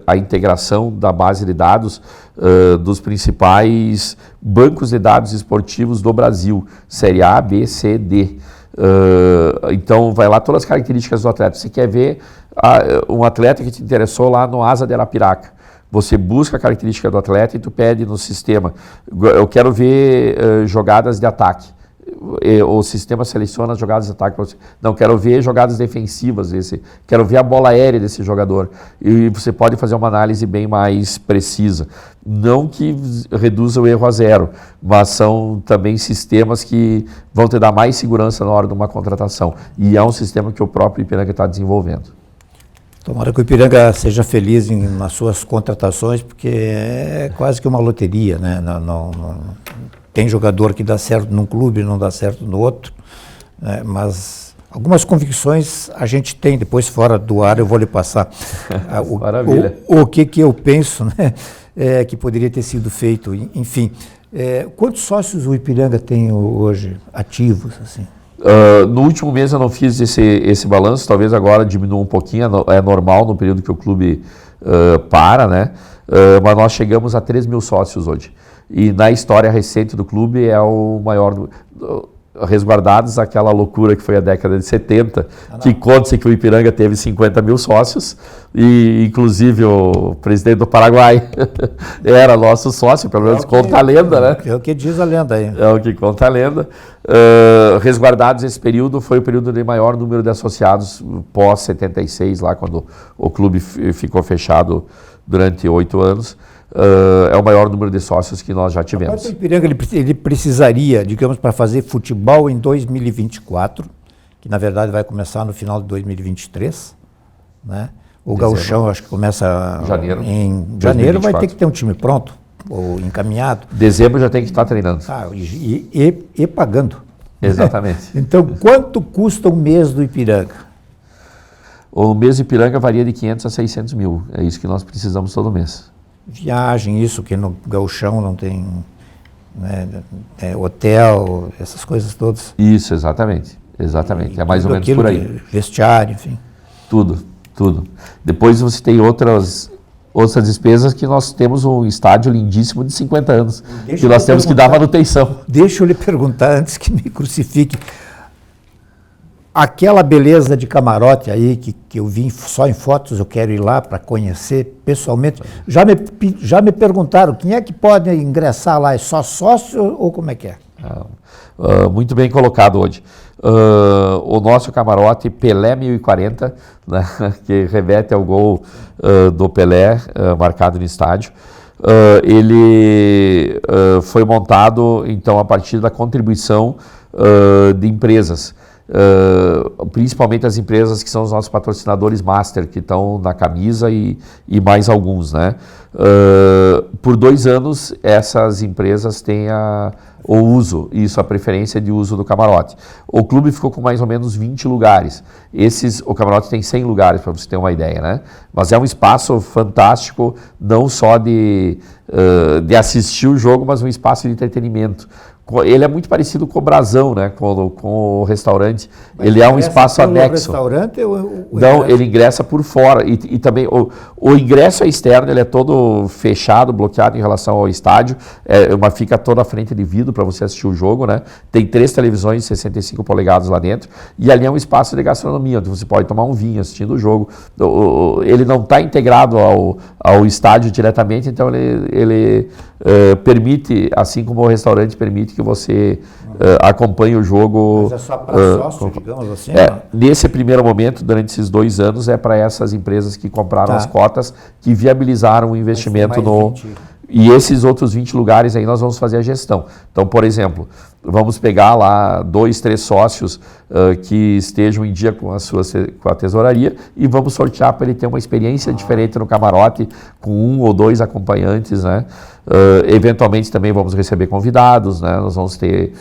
S4: a integração da base de dados dos principais bancos de dados esportivos do Brasil, Série A, B, C, D. Então, vai lá todas as características do atleta. Você quer ver um atleta que te interessou lá no Asa de Arapiraca. Você busca a característica do atleta e tu pede no sistema. Eu quero ver jogadas de ataque. O sistema seleciona as jogadas de ataque para você. Não, quero ver jogadas defensivas, quero ver a bola aérea desse jogador. E você pode fazer uma análise bem mais precisa. Não que reduza o erro a zero, mas são também sistemas que vão te dar mais segurança na hora de uma contratação. E é um sistema que o próprio Ipiranga está desenvolvendo.
S3: Tomara que o Ipiranga seja feliz nas suas contratações, porque é quase que uma loteria, né? Tem jogador que dá certo num clube e não dá certo no outro, né? Mas algumas convicções a gente tem, depois fora do ar eu vou lhe passar
S4: Maravilha.
S3: o que eu penso, né? Que poderia ter sido feito, enfim. Quantos sócios o Ipiranga tem hoje ativos, assim?
S4: No último mês eu não fiz esse balanço, talvez agora diminua um pouquinho, é normal no período que o clube para, né? Mas nós chegamos a 3 mil sócios hoje. E na história recente do clube é o maior, resguardados aquela loucura que foi a década de 70, que conta-se que o Ipiranga teve 50 mil sócios, e inclusive o presidente do Paraguai era nosso sócio, pelo menos conta a lenda, né?
S3: É o que diz a lenda aí.
S4: É o que conta a lenda. Resguardados esse período, foi o período de maior número de associados pós-76, lá quando o clube ficou fechado durante 8 anos. É o maior número de sócios que nós já tivemos.
S3: O Ipiranga ele precisaria, digamos, para fazer futebol em 2024, que na verdade vai começar no final de 2023, né? O Gauchão acho que começa em janeiro, vai ter que ter um time pronto ou encaminhado.
S4: Dezembro já tem que estar treinando.
S3: E pagando.
S4: Exatamente.
S3: Então, quanto custa o mês do Ipiranga?
S4: O mês do Ipiranga varia de 500 a 600 mil. É isso que nós precisamos todo mês.
S3: Viagem, isso que no Gauchão não tem, né, hotel, essas coisas todas.
S4: Isso, exatamente. Exatamente. É mais ou menos por aí.
S3: Vestiário, enfim.
S4: Tudo. Depois você tem outras despesas, que nós temos um estádio lindíssimo de 50 anos, que nós temos que dar manutenção.
S3: Deixa eu lhe perguntar, antes que me crucifique, aquela beleza de camarote aí que eu vi só em fotos, eu quero ir lá para conhecer pessoalmente. Já me perguntaram, quem é que pode ingressar lá? É só sócio ou como é que é?
S4: Muito bem colocado hoje. O nosso camarote Pelé 1040, né, que remete ao gol do Pelé, marcado no estádio, ele foi montado então a partir da contribuição de empresas. Principalmente as empresas que são os nossos patrocinadores master, que estão na camisa, e mais alguns, né? Por 2 anos essas empresas têm o uso, a preferência de uso do camarote. O clube ficou com mais ou menos 20 lugares. O camarote tem 100 lugares, para você ter uma ideia, né? Mas é um espaço fantástico, não só de assistir o jogo, mas um espaço de entretenimento. Ele é muito parecido com o Brasão, né? Com o restaurante.
S3: Mas
S4: ele é um espaço anexo.
S3: Restaurante
S4: Não, ele ingressa por fora. E também o ingresso externo, ele é todo fechado, bloqueado em relação ao estádio. Fica toda a frente de vidro para você assistir o jogo, né? Tem 3 televisões de 65 polegadas lá dentro. E ali é um espaço de gastronomia, onde você pode tomar um vinho assistindo o jogo. Ele não está integrado ao estádio diretamente, então ele permite, assim como o restaurante permite, que você acompanhe o jogo.
S3: Mas é só para sócio, digamos assim?
S4: Nesse primeiro momento, durante esses 2 anos, é para essas empresas que compraram as cotas, que viabilizaram o investimento E esses outros 20 lugares aí nós vamos fazer a gestão. Então, por exemplo, vamos pegar lá 2, 3 sócios que estejam em dia com a tesouraria e vamos sortear para ele ter uma experiência diferente no camarote com 1 ou 2 acompanhantes, né? Eventualmente também vamos receber convidados, né? Nós vamos ter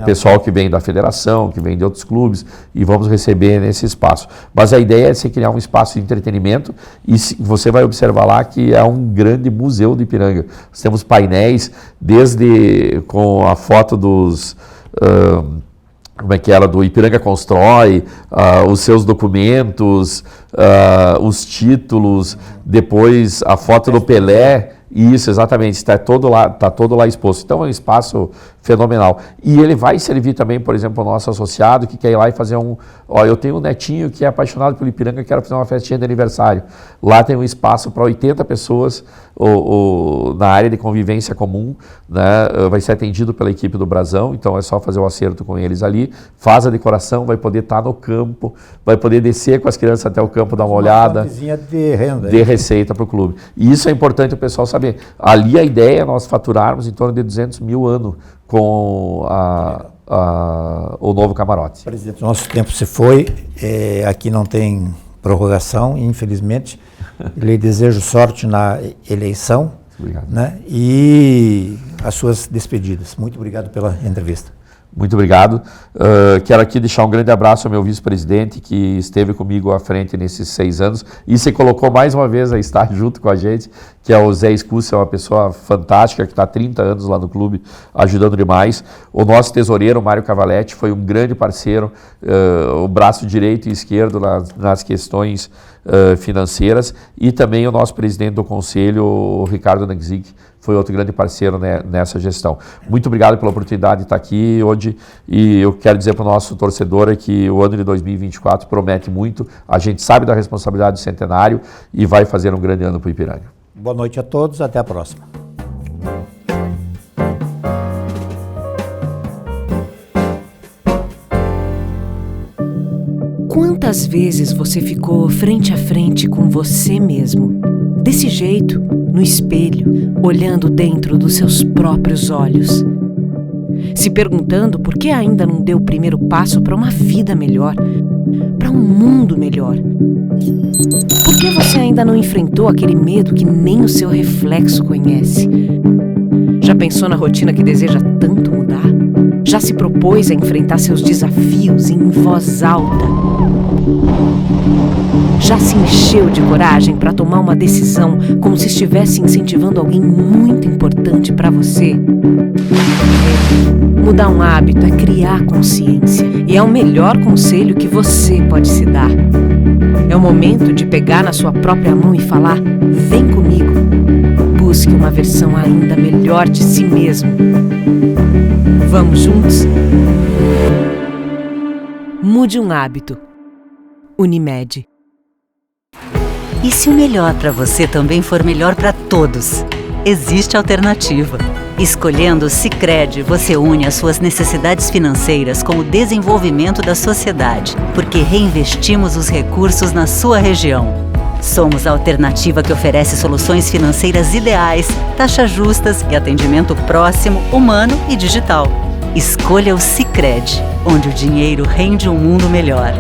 S4: pessoal que vem da federação, que vem de outros clubes e vamos receber nesse espaço. Mas a ideia é se criar um espaço de entretenimento e você vai observar lá que é um grande museu do Ipiranga. Nós temos painéis desde com a foto dos... como é que era, do Ipiranga Constrói, os seus documentos, os títulos, depois a foto do Pelé. Isso, exatamente, está todo lá exposto. Então é um espaço fenomenal. E ele vai servir também, por exemplo, ao nosso associado que quer ir lá e fazer eu tenho um netinho que é apaixonado pelo Ipiranga, quero fazer uma festinha de aniversário. Lá tem um espaço para 80 pessoas na área de convivência comum, né? Vai ser atendido pela equipe do Brasão, então é só fazer o acerto com eles ali, faz a decoração, vai poder estar no campo, vai poder descer com as crianças até o campo, dar uma olhada.
S3: Fontezinha de renda.
S4: De receita para o clube. E isso é importante o pessoal saber. Ali a ideia é nós faturarmos em torno de 200 mil ano com o novo camarote.
S3: Presidente, nosso tempo se foi, aqui não tem prorrogação, infelizmente. Lhe desejo sorte na eleição.
S4: Obrigado.
S3: Né? E as suas despedidas. Muito obrigado pela entrevista.
S4: Muito obrigado. Quero aqui deixar um grande abraço ao meu vice-presidente, que esteve comigo à frente nesses 6 anos e se colocou mais uma vez a estar junto com a gente, que é o Zé Escúcio, é uma pessoa fantástica, que está há 30 anos lá no clube, ajudando demais. O nosso tesoureiro, Mário Cavaletti, foi um grande parceiro, o braço direito e esquerdo nas questões financeiras, e também o nosso presidente do conselho, o Ricardo Nagzik, foi outro grande parceiro nessa gestão. Muito obrigado pela oportunidade de estar aqui hoje, e eu quero dizer para o nosso torcedor que o ano de 2024 promete muito, a gente sabe da responsabilidade do centenário e vai fazer um grande ano para o Ipiranga.
S3: Boa noite a todos, até a próxima.
S1: Quantas vezes você ficou frente a frente com você mesmo, desse jeito, no espelho, olhando dentro dos seus próprios olhos, se perguntando por que ainda não deu o primeiro passo para uma vida melhor, para um mundo melhor? Por que você ainda não enfrentou aquele medo que nem o seu reflexo conhece? Já pensou na rotina que deseja tanto mudar? Já se propôs a enfrentar seus desafios em voz alta? Já se encheu de coragem para tomar uma decisão como se estivesse incentivando alguém muito importante para você? Mudar um hábito é criar consciência e é o melhor conselho que você pode se dar. É o momento de pegar na sua própria mão e falar: vem comigo. Busque uma versão ainda melhor de si mesmo. Vamos juntos? Mude um hábito. Unimed.
S2: E se o melhor para você também for melhor para todos? Existe alternativa. Escolhendo o Sicredi, você une as suas necessidades financeiras com o desenvolvimento da sociedade, porque reinvestimos os recursos na sua região. Somos a alternativa que oferece soluções financeiras ideais, taxas justas e atendimento próximo, humano e digital. Escolha o Sicredi, onde o dinheiro rende um mundo melhor.